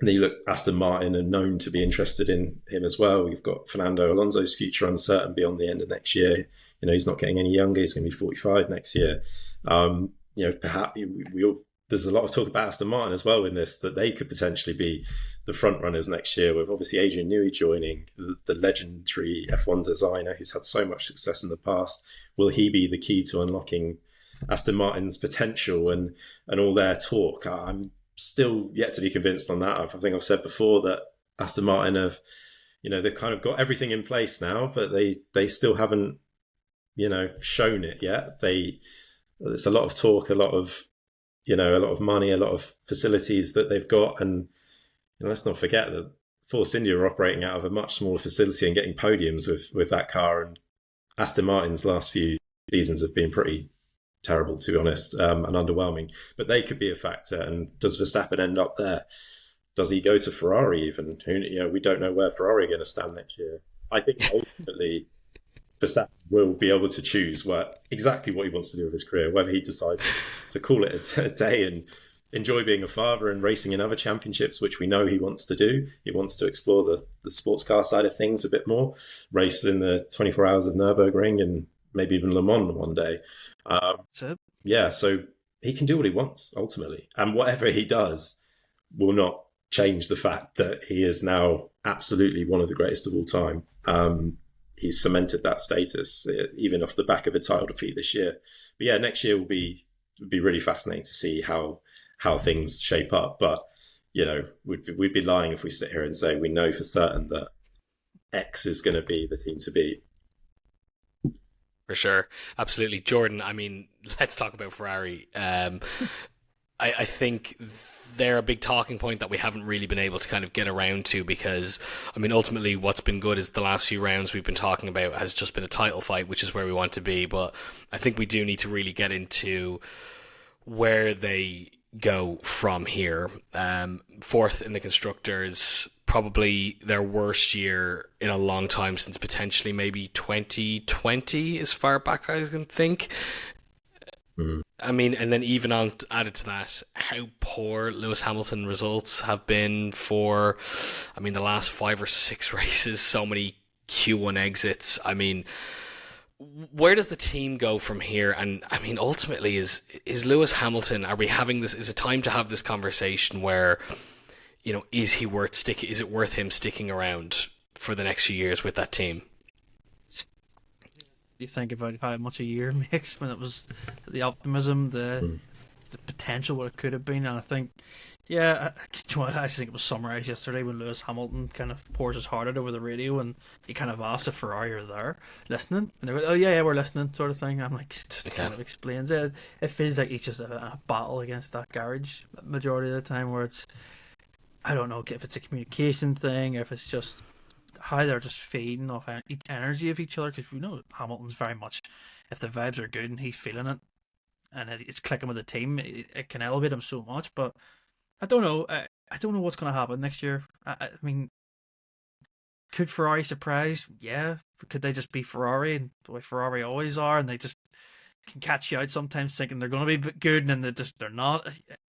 And then you look, Aston Martin are known to be interested in him as well. We've got Fernando Alonso's future uncertain beyond the end of next year. He's not getting any younger. He's going to be 45 next year. Perhaps there's a lot of talk about Aston Martin as well in this, that they could potentially be the front runners next year, with obviously Adrian Newey joining, the legendary F1 designer who's had so much success in the past. Will he be the key to unlocking Aston Martin's potential and all their talk? I'm still yet to be convinced on that. I think I've said before that Aston Martin have, they've kind of got everything in place now, but they still haven't, shown it yet. There's a lot of talk, a lot of money, a lot of facilities that they've got, and let's not forget that Force India are operating out of a much smaller facility and getting podiums with that car. And Aston Martin's last few seasons have been pretty terrible, to be honest, and underwhelming. But they could be a factor. And does Verstappen end up there? Does he go to Ferrari even? We don't know where Ferrari are going to stand next year. I think ultimately Verstappen will be able to choose exactly what he wants to do with his career, whether he decides to call it a day and enjoy being a father and racing in other championships, which we know he wants to do. He wants to explore the sports car side of things a bit more, race in the 24 hours of Nürburgring and maybe even Le Mans one day. Yeah, so he can do what he wants ultimately, and whatever he does will not change the fact that he is now absolutely one of the greatest of all time. He's cemented that status, even off the back of a title defeat this year. But yeah, next year would be really fascinating to see how things shape up. But we'd be lying if we sit here and say we know for certain that X is going to be the team to beat. For sure. Absolutely. Jordan, I mean, let's talk about Ferrari. I think they're a big talking point that we haven't really been able to kind of get around to, because, I mean, ultimately what's been good is the last few rounds we've been talking about has just been a title fight, which is where we want to be. But I think we do need to really get into where they go from here. Fourth in the Constructors, probably their worst year in a long time, since potentially maybe 2020, as far back as I can think. I mean, and then even added to that, how poor Lewis Hamilton results have been for, I mean, the last 5 or 6 races, so many Q1 exits. I mean, where does the team go from here? And I mean, ultimately, is Lewis Hamilton, are we having this, is it time to have this conversation where, is he worth sticking? Is it worth him sticking around for the next few years with that team? You think about how much a year makes, when it was the optimism, the potential, what it could have been. And I think, I actually think it was summarised yesterday when Lewis Hamilton kind of pours his heart out over the radio, and he kind of asked if Ferrari are there listening, and they were, oh yeah, we're listening, sort of thing. I'm like, it kind of explains it. It feels like he's just a battle against that garage majority of the time, where it's, I don't know if it's a communication thing, or if it's just how they're just feeding off each energy of each other, because we know Hamilton's very much, if the vibes are good and he's feeling it and it's clicking with the team, it can elevate him so much. But I don't know. I don't know what's going to happen next year. I mean, could Ferrari surprise? Yeah. Could they just be Ferrari, and the way Ferrari always are, and they just can catch you out sometimes thinking they're going to be good and then they're not?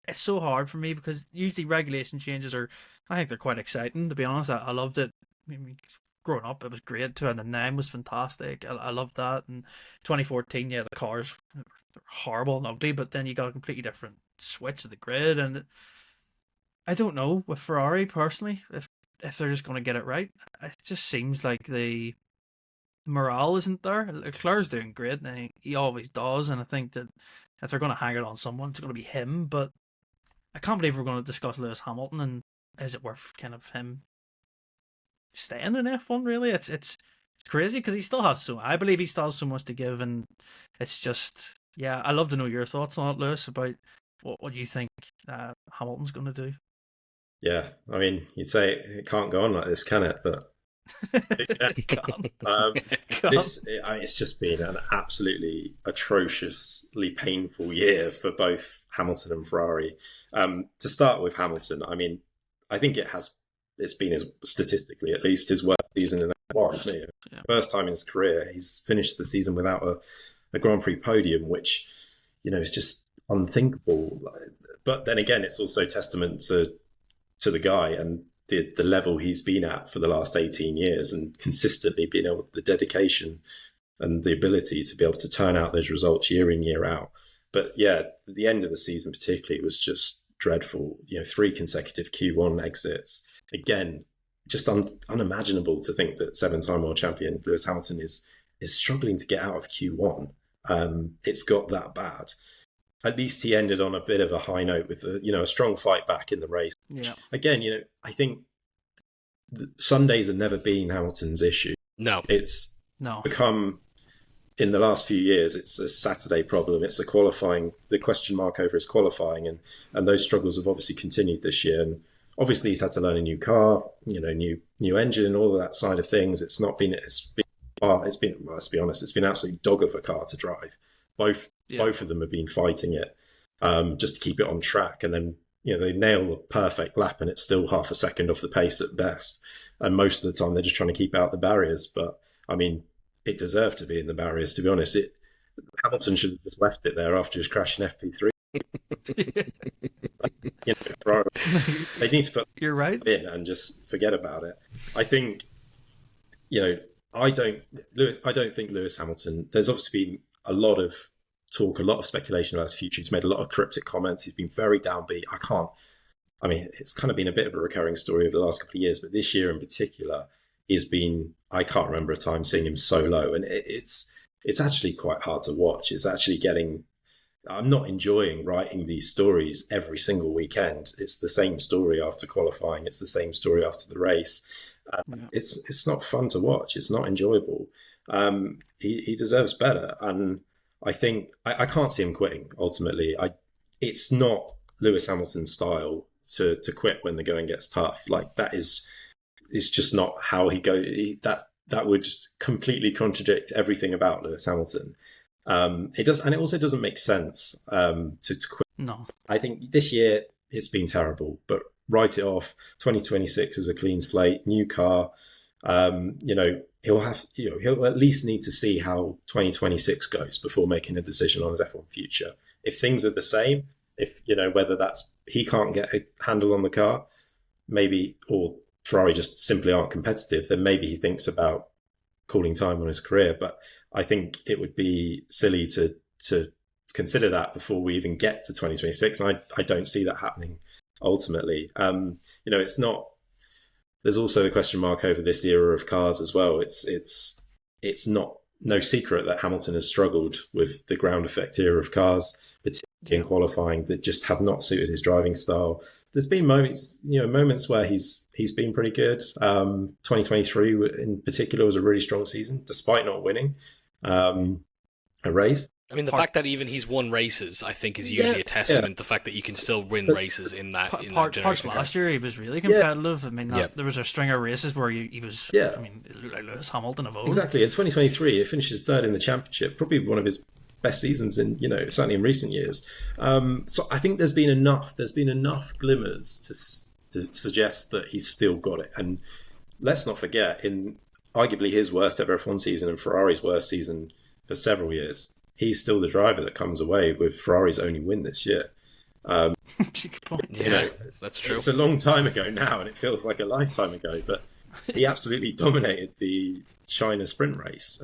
it's so hard for me because usually regulation changes I think they're quite exciting, to be honest. I loved it. I mean, growing up, it was great. 2009 was fantastic. I loved that. And 2014, yeah, the cars were horrible and ugly, but then you got a completely different switch of the grid. And I don't know with Ferrari personally if they're just going to get it right. It just seems like the morale isn't there. Leclerc's doing great, and he always does. And I think that if they're going to hang it on someone, it's going to be him. But I can't believe we're going to discuss Lewis Hamilton, and is it worth kind of him staying in F1? Really, it's crazy because he still has I believe he still has so much to give, and it's just yeah. I'd love to know your thoughts on it, Lewis, about what you think Hamilton's going to do. Yeah, I mean, you'd say it can't go on like this, can it? But it's just been an absolutely atrociously painful year for both Hamilton and Ferrari. To start with Hamilton, I mean, I think it's been statistically at least his worst season in F1. Yeah. First time in his career, he's finished the season without a Grand Prix podium, which is just unthinkable. But then again, it's also testament to the guy and the level he's been at for the last 18 years and consistently being able the dedication and the ability to be able to turn out those results year in, year out. But yeah, the end of the season particularly was just dreadful. 3 consecutive Q1 exits. Again, just unimaginable to think that 7-time world champion Lewis Hamilton is struggling to get out of Q1. It's got that bad. At least he ended on a bit of a high note with a strong fight back in the race. Yeah. Again, I think Sundays have never been Hamilton's issue. No. It's become, in the last few years, it's a Saturday problem. It's the question mark over his qualifying, and those struggles have obviously continued this year. And obviously he's had to learn a new car, new engine, all of that side of things. Let's be honest, it's been absolutely dog of a car to drive. Both of them have been fighting it just to keep it on track. And then, they nail the perfect lap and it's still half a second off the pace at best. And most of the time they're just trying to keep out the barriers. But, I mean, it deserved to be in the barriers, to be honest. Hamilton should have just left it there after his crash in FP3. They need to put You're right in and just forget about it. I think, I don't think Lewis Hamilton, there's obviously been a lot of talk, a lot of speculation about his future. He's made a lot of cryptic comments. He's been very downbeat. It's kind of been a bit of a recurring story over the last couple of years, but this year in particular, I can't remember a time seeing him so low. And it's actually quite hard to watch. It's actually I'm not enjoying writing these stories every single weekend. It's the same story after qualifying. It's the same story after the race. It's not fun to watch. It's not enjoyable. He deserves better. And I think I can't see him quitting ultimately. It's not Lewis Hamilton's style to quit when the going gets tough. Like it's just not how he goes. That would just completely contradict everything about Lewis Hamilton. It does, and it also doesn't make sense to quit. No, I think this year it's been terrible, but write it off. 2026 is a clean slate, new car. He'll at least need to see how 2026 goes before making a decision on his F1 future. If things are the same, whether that's he can't get a handle on the car, maybe, or Ferrari just simply aren't competitive, then maybe he thinks about calling time on his career. But I think it would be silly to consider that before we even get to 2026. And I don't see that happening ultimately. It's not. There's also the question mark over this era of cars as well. It's no secret that Hamilton has struggled with the ground effect era of cars, particularly in qualifying, that just have not suited his driving style. There's been moments where he's been pretty good. 2023 in particular was a really strong season, despite not winning a race. I mean, the fact that even he's won races, I think, is usually a testament. The fact that you can still win races in that parts last year, he was really competitive. I mean, there was a string of races where he was. I mean, it looked like Lewis Hamilton of old. Exactly. In 2023, he finishes third in the championship, probably one of his best seasons in certainly in recent years. So I think there's been enough glimmers to suggest that he's still got it. And let's not forget, in arguably his worst ever F1 season and Ferrari's worst season for several years, he's still the driver that comes away with Ferrari's only win this year. Good point. Yeah, You know, that's true. it's a long time ago now, and it feels like a lifetime ago. But he absolutely dominated the China sprint race.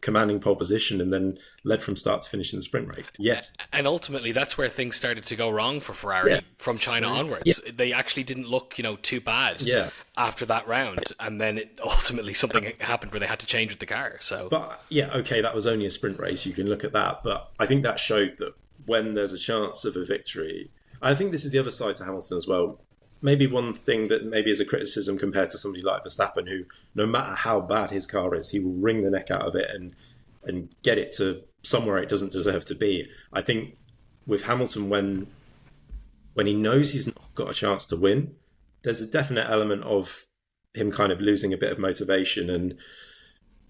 Commanding pole position, and then led from start to finish in the sprint race. Yes, And ultimately, that's where things started to go wrong for yeah, Ferrari from China yeah, onwards. They actually didn't look, too bad yeah. after that round, and then ultimately something happened where they had to change with the car. So But yeah, okay, that was only a sprint race. You can look at that, but I think that showed that when there's a chance of a victory, I think this is the other side to Hamilton as well. Maybe one thing that maybe is a criticism compared to somebody like Verstappen, who no matter how bad his car is, he will wring the neck out of it and get it to somewhere it doesn't deserve to be. I think with Hamilton, when he knows he's not got a chance to win, there's a definite element of him kind of losing a bit of motivation and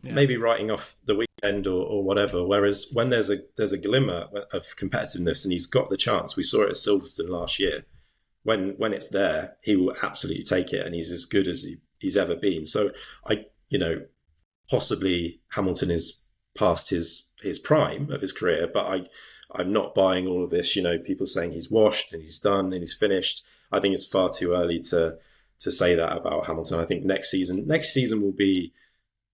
maybe writing off the weekend or whatever. Whereas when there's a glimmer of competitiveness and he's got the chance, we saw it at Silverstone last year. When it's there, he will absolutely take it, and he's as good as he's ever been. So possibly Hamilton is past his prime of his career, but I'm not buying all of this. People saying he's washed and he's done and he's finished. I think it's far too early to say that about Hamilton. I think next season will be,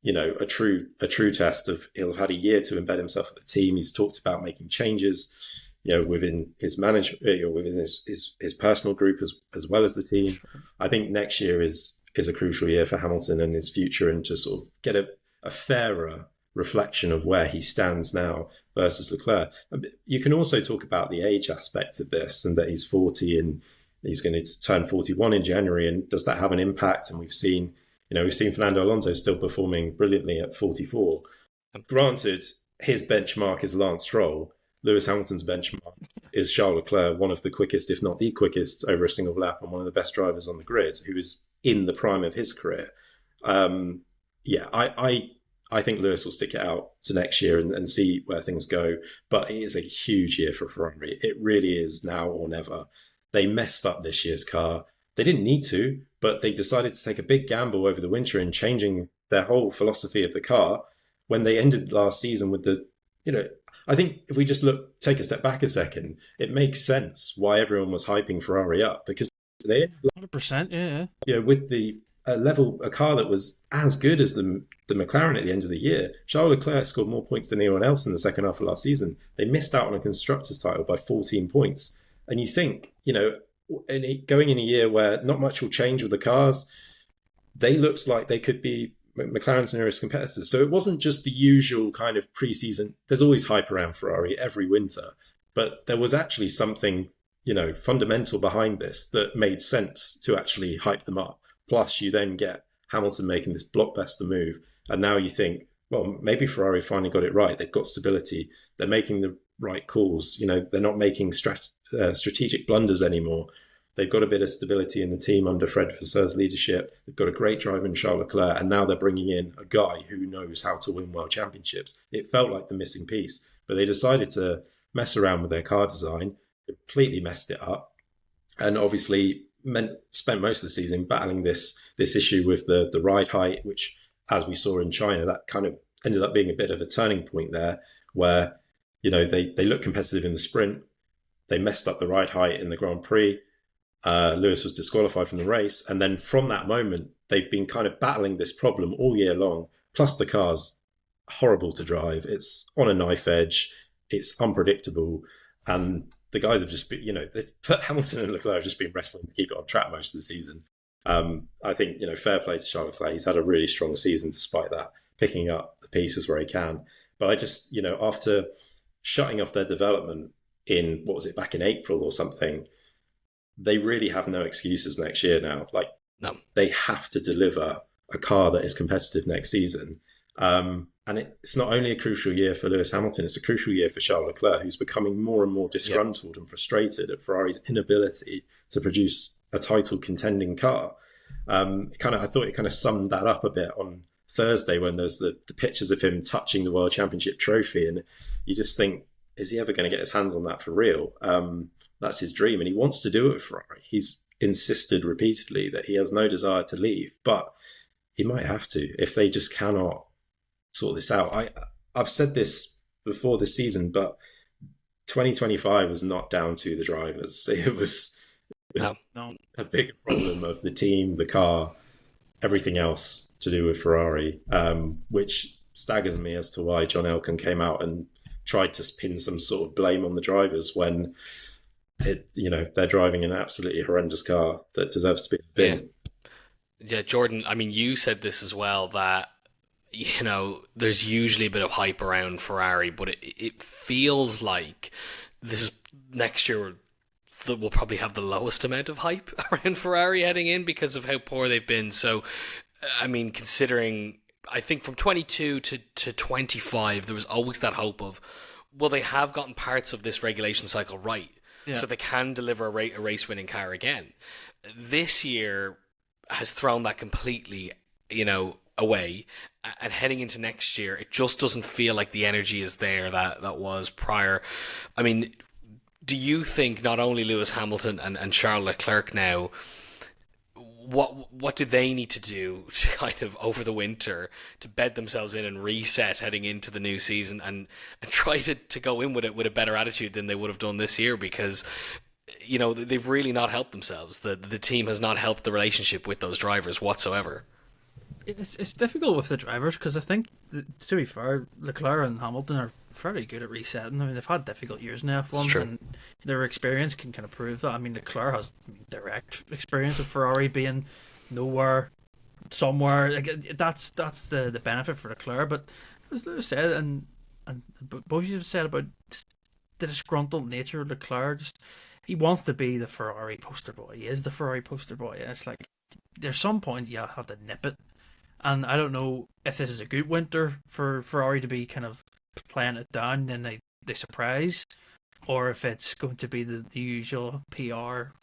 a true test of, he'll have had a year to embed himself at the team. He's talked about making changes, within his management, within his personal group as well as the team. I think next year is a crucial year for Hamilton and his future, and to sort of get a fairer reflection of where he stands now versus Leclerc. You can also talk about the age aspect of this, and that he's 40 and he's going to turn 41 in January. And does that have an impact? And we've seen Fernando Alonso still performing brilliantly at 44. Granted, his benchmark is Lance Stroll. Lewis Hamilton's benchmark is Charles Leclerc, one of the quickest, if not the quickest, over a single lap, and one of the best drivers on the grid, who is in the prime of his career. I think Lewis will stick it out to next year and see where things go. But it is a huge year for Ferrari. It really is now or never. They messed up this year's car. They didn't need to, but they decided to take a big gamble over the winter in changing their whole philosophy of the car when they ended last season with I think if we just take a step back a second, it makes sense why everyone was hyping Ferrari up, because they 100%, yeah. With a car that was as good as the McLaren at the end of the year. Charles Leclerc scored more points than anyone else in the second half of last season. They missed out on a constructors title by 14 points. And you think, going in a year where not much will change with the cars, they looked like they could be McLaren's nearest competitors. So it wasn't just the usual kind of pre-season. There's always hype around Ferrari every winter, but there was actually something, fundamental behind this that made sense to actually hype them up. Plus, you then get Hamilton making this blockbuster move, and now you think, well, maybe Ferrari finally got it right. They've got stability. They're making the right calls. They're not making strategic blunders anymore. They've got a bit of stability in the team under Fred Vasseur's leadership. They've got a great driver in Charles Leclerc, and now they're bringing in a guy who knows how to win world championships. It felt like the missing piece, but they decided to mess around with their car design, completely messed it up, and obviously spent most of the season battling this issue with the ride height, which, as we saw in China, that kind of ended up being a bit of a turning point there, where they looked competitive in the sprint. They messed up the ride height in the Grand Prix. Lewis was disqualified from the race, and then from that moment they've been kind of battling this problem all year long. Plus the car's horrible to drive. It's on a knife edge. It's unpredictable, and the guys have just been, Hamilton and Leclerc have just been wrestling to keep it on track most of the season. I think, fair play to Charles Leclerc. He's had a really strong season despite that, picking up the pieces where he can. But I just, after shutting off their development in, back in April or something, they really have no excuses next year now. No. They have to deliver a car that is competitive next season. And it's not only a crucial year for Lewis Hamilton, it's a crucial year for Charles Leclerc, who's becoming more and more disgruntled and frustrated at Ferrari's inability to produce a title contending car. I thought it kind of summed that up a bit on Thursday when there's the pictures of him touching the World Championship trophy, and you just think, is he ever going to get his hands on that for real? That's his dream, and he wants to do it with Ferrari. He's insisted repeatedly that he has no desire to leave, but he might have to if they just cannot sort this out. I've said this before this season, but 2025 was not down to the drivers. It was No. No. a big problem of the team, the car, everything else to do with Ferrari, which staggers me as to why John Elkann came out and tried to pin some sort of blame on the drivers when they're driving an absolutely horrendous car that deserves to be in the bin. Yeah, Jordan, I mean, you said this as well, that, there's usually a bit of hype around Ferrari, but it feels like this is next year that we'll probably have the lowest amount of hype around Ferrari heading in because of how poor they've been. So, I mean, considering, I think from 22 to 25, there was always that hope of, well, they have gotten parts of this regulation cycle right, so they can deliver a race-winning car again. This year has thrown that completely, away, and heading into next year, it just doesn't feel like the energy is there that was prior. I mean, do you think not only Lewis Hamilton and Charles Leclerc now, what do they need to do to kind of over the winter to bed themselves in and reset heading into the new season and try to go in with it with a better attitude than they would have done this year? Because they've really not helped themselves. The team has not helped the relationship with those drivers whatsoever. It's difficult with the drivers because I think, to be fair, Leclerc and Hamilton are fairly good at resetting. I mean, they've had difficult years in F1, and their experience can kind of prove that. I mean, Leclerc has direct experience with Ferrari being nowhere, somewhere. Like, that's the benefit for Leclerc. But as Lewis said, and both of you have said about the disgruntled nature of Leclerc, he wants to be the Ferrari poster boy. He is the Ferrari poster boy, and it's like there's some point you have to nip it. And I don't know if this is a good winter for Ferrari to be kind of playing it down and they surprise, or if it's going to be the usual PR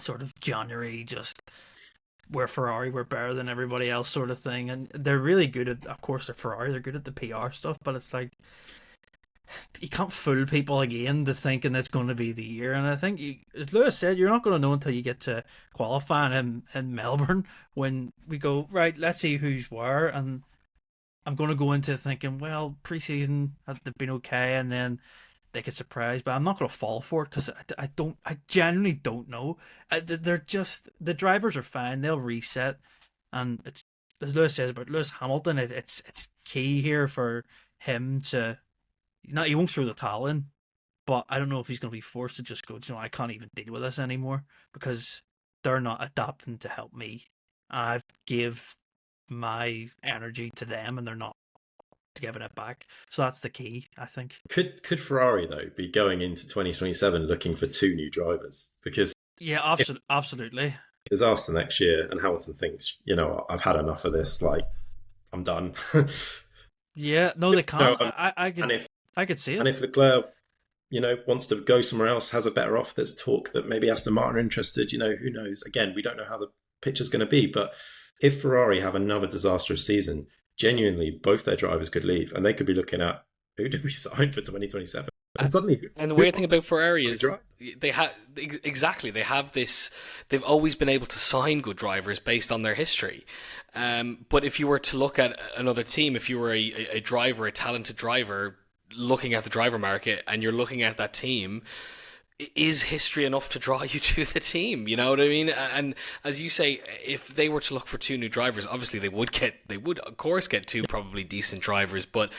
sort of January, just where Ferrari were better than everybody else sort of thing. And they're really good at, of course, they're Ferrari, they're good at the PR stuff, but it's like, you can't fool people again to thinking it's going to be the year. And I think, as Lewis said, you're not going to know until you get to qualifying in Melbourne when we go, right, let's see who's where. And I'm going to go into thinking, well, pre-season has been okay, and then they get surprised, but I'm not going to fall for it because I genuinely don't know. They're just, the drivers are fine, they'll reset. And it's, as Lewis says about Lewis Hamilton, it's key here for him to, he won't throw the towel in, but I don't know if he's going to be forced to just go, I can't even deal with this anymore because they're not adapting to help me. I've give my energy to them and they're not giving it back. So that's the key, I think. Could Ferrari, though, be going into 2027 looking for 2 new drivers? Because absolutely. There's after next year and Hamilton thinks, I've had enough of this, like, I'm done. Yeah, no, they can't. No, I could see it. And if Leclerc, wants to go somewhere else, has a better offer, there's talk that maybe Aston Martin are interested, who knows? Again, we don't know how the picture's going to be, but if Ferrari have another disastrous season, genuinely, both their drivers could leave, and they could be looking at, who did we sign for 2027? And suddenly, and the weird thing about Ferrari is they have this. They've always been able to sign good drivers based on their history. But if you were to look at another team, if you were a driver, a talented driver, looking at the driver market, and you're looking at that team, is history enough to draw you to the team? You know what I mean? And as you say, if they were to look for 2 new drivers, obviously they would of course get 2 probably decent drivers, but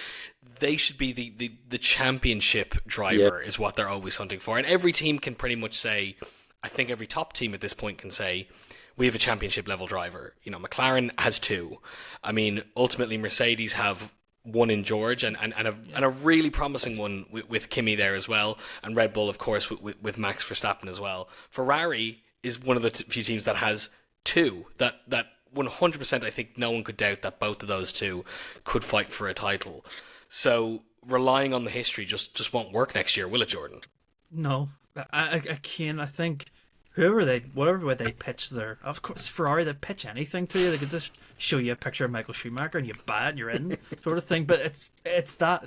they should be the championship driver is what they're always hunting for. And every team can pretty much say, I think every top team at this point can say, we have a championship level driver. McLaren has 2. I mean, ultimately Mercedes have 1 in George and a really promising one with Kimi there as well, and Red Bull, of course, with Max Verstappen as well. Ferrari is one of the few teams that has 2 that 100% I think no one could doubt that both of those 2 could fight for a title. So relying on the history just won't work next year, will it, Jordan? No, I can't. I think whatever way they pitch of course Ferrari, they pitch anything to you. They could just show you a picture of Michael Schumacher and you buy it and you're in, sort of thing. But it's that,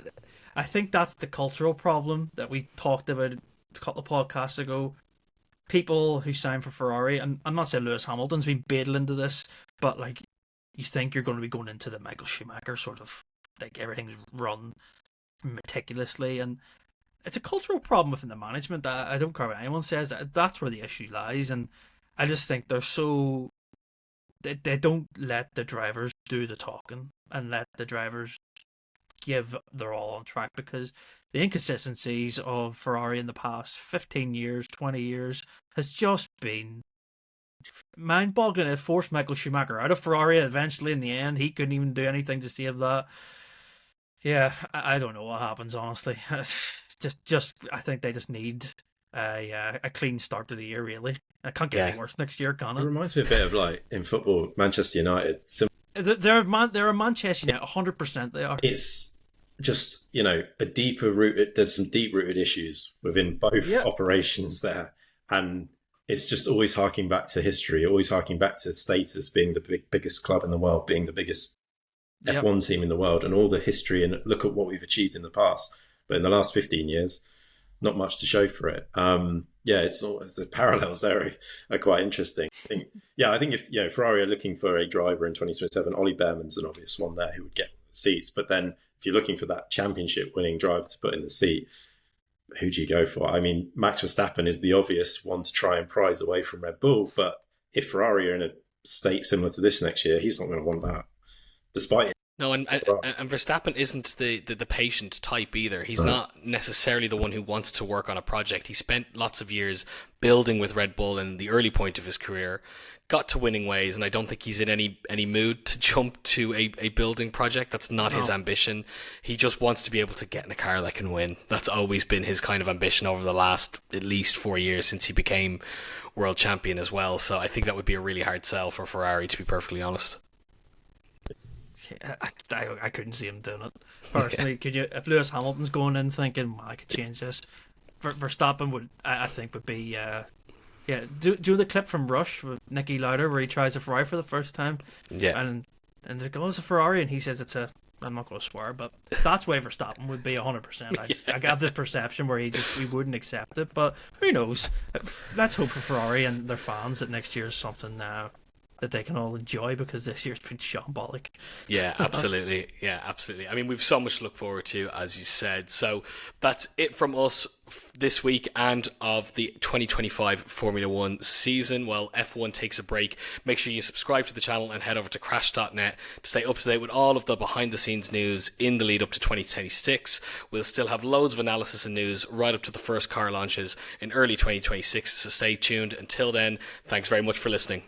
I think that's the cultural problem that we talked about a couple of podcasts ago. People who sign for Ferrari, and I'm not saying Lewis Hamilton's been baited into this, but like, you think you're going to be going into the Michael Schumacher sort of, like, everything's run meticulously, and it's a cultural problem within the management. I don't care what anyone says. That's where the issue lies, and I just think they don't let the drivers do the talking and let the drivers give their all on track, because the inconsistencies of Ferrari in the past 15 years, 20 years has just been mind-boggling. It forced Michael Schumacher out of Ferrari eventually. In the end, he couldn't even do anything to save that. Yeah, I don't know what happens, honestly. just I think they just need a clean start to the year, really. It can't get any worse next year, can It it? reminds me a bit of, like, in football, Manchester United. They're a Manchester United, 100% they are. It's just, a deeper rooted, there's some deep rooted issues within both operations there. And it's just always harking back to history, always harking back to status, being the biggest club in the world, being the biggest F1 team in the world, and all the history, and look at what we've achieved in the past. But in the last 15 years, not much to show for it. It's all, the parallels there are quite interesting. I think if Ferrari are looking for a driver in 2027, Ollie Behrman's an obvious one there who would get seats. But then if you're looking for that championship winning driver to put in the seat, who do you go for? I mean, Max Verstappen is the obvious one to try and prize away from Red Bull. But if Ferrari are in a state similar to this next year, he's not going to want that, despite it. No, and Verstappen isn't the patient type either. He's not necessarily the one who wants to work on a project. He spent lots of years building with Red Bull in the early point of his career, got to winning ways, and I don't think he's in any mood to jump to a building project. That's not his ambition. He just wants to be able to get in a car that can win. That's always been his kind of ambition over the last at least 4 years since he became world champion as well. So I think that would be a really hard sell for Ferrari, to be perfectly honest. I couldn't see him doing it personally. Could you? If Lewis Hamilton's going in thinking, I could change this, Verstappen would, I think, would be do the clip from Rush with Nicky Lauda where he tries a Ferrari for the first time, and they go, it's a Ferrari, and he says it's a, I'm not going to swear, but that's why Verstappen would be 100%. I got the perception where he wouldn't accept it, but who knows? Let's hope for Ferrari and their fans that next year is something that they can all enjoy, because this year's been shambolic. Yeah, absolutely. Yeah, absolutely. I mean, we've so much to look forward to, as you said. So that's it from us this week and of the 2025 Formula One season. While F1 takes a break, make sure you subscribe to the channel and head over to crash.net to stay up to date with all of the behind the scenes news in the lead up to 2026. We'll still have loads of analysis and news right up to the first car launches in early 2026, so stay tuned. Until then, thanks very much for listening.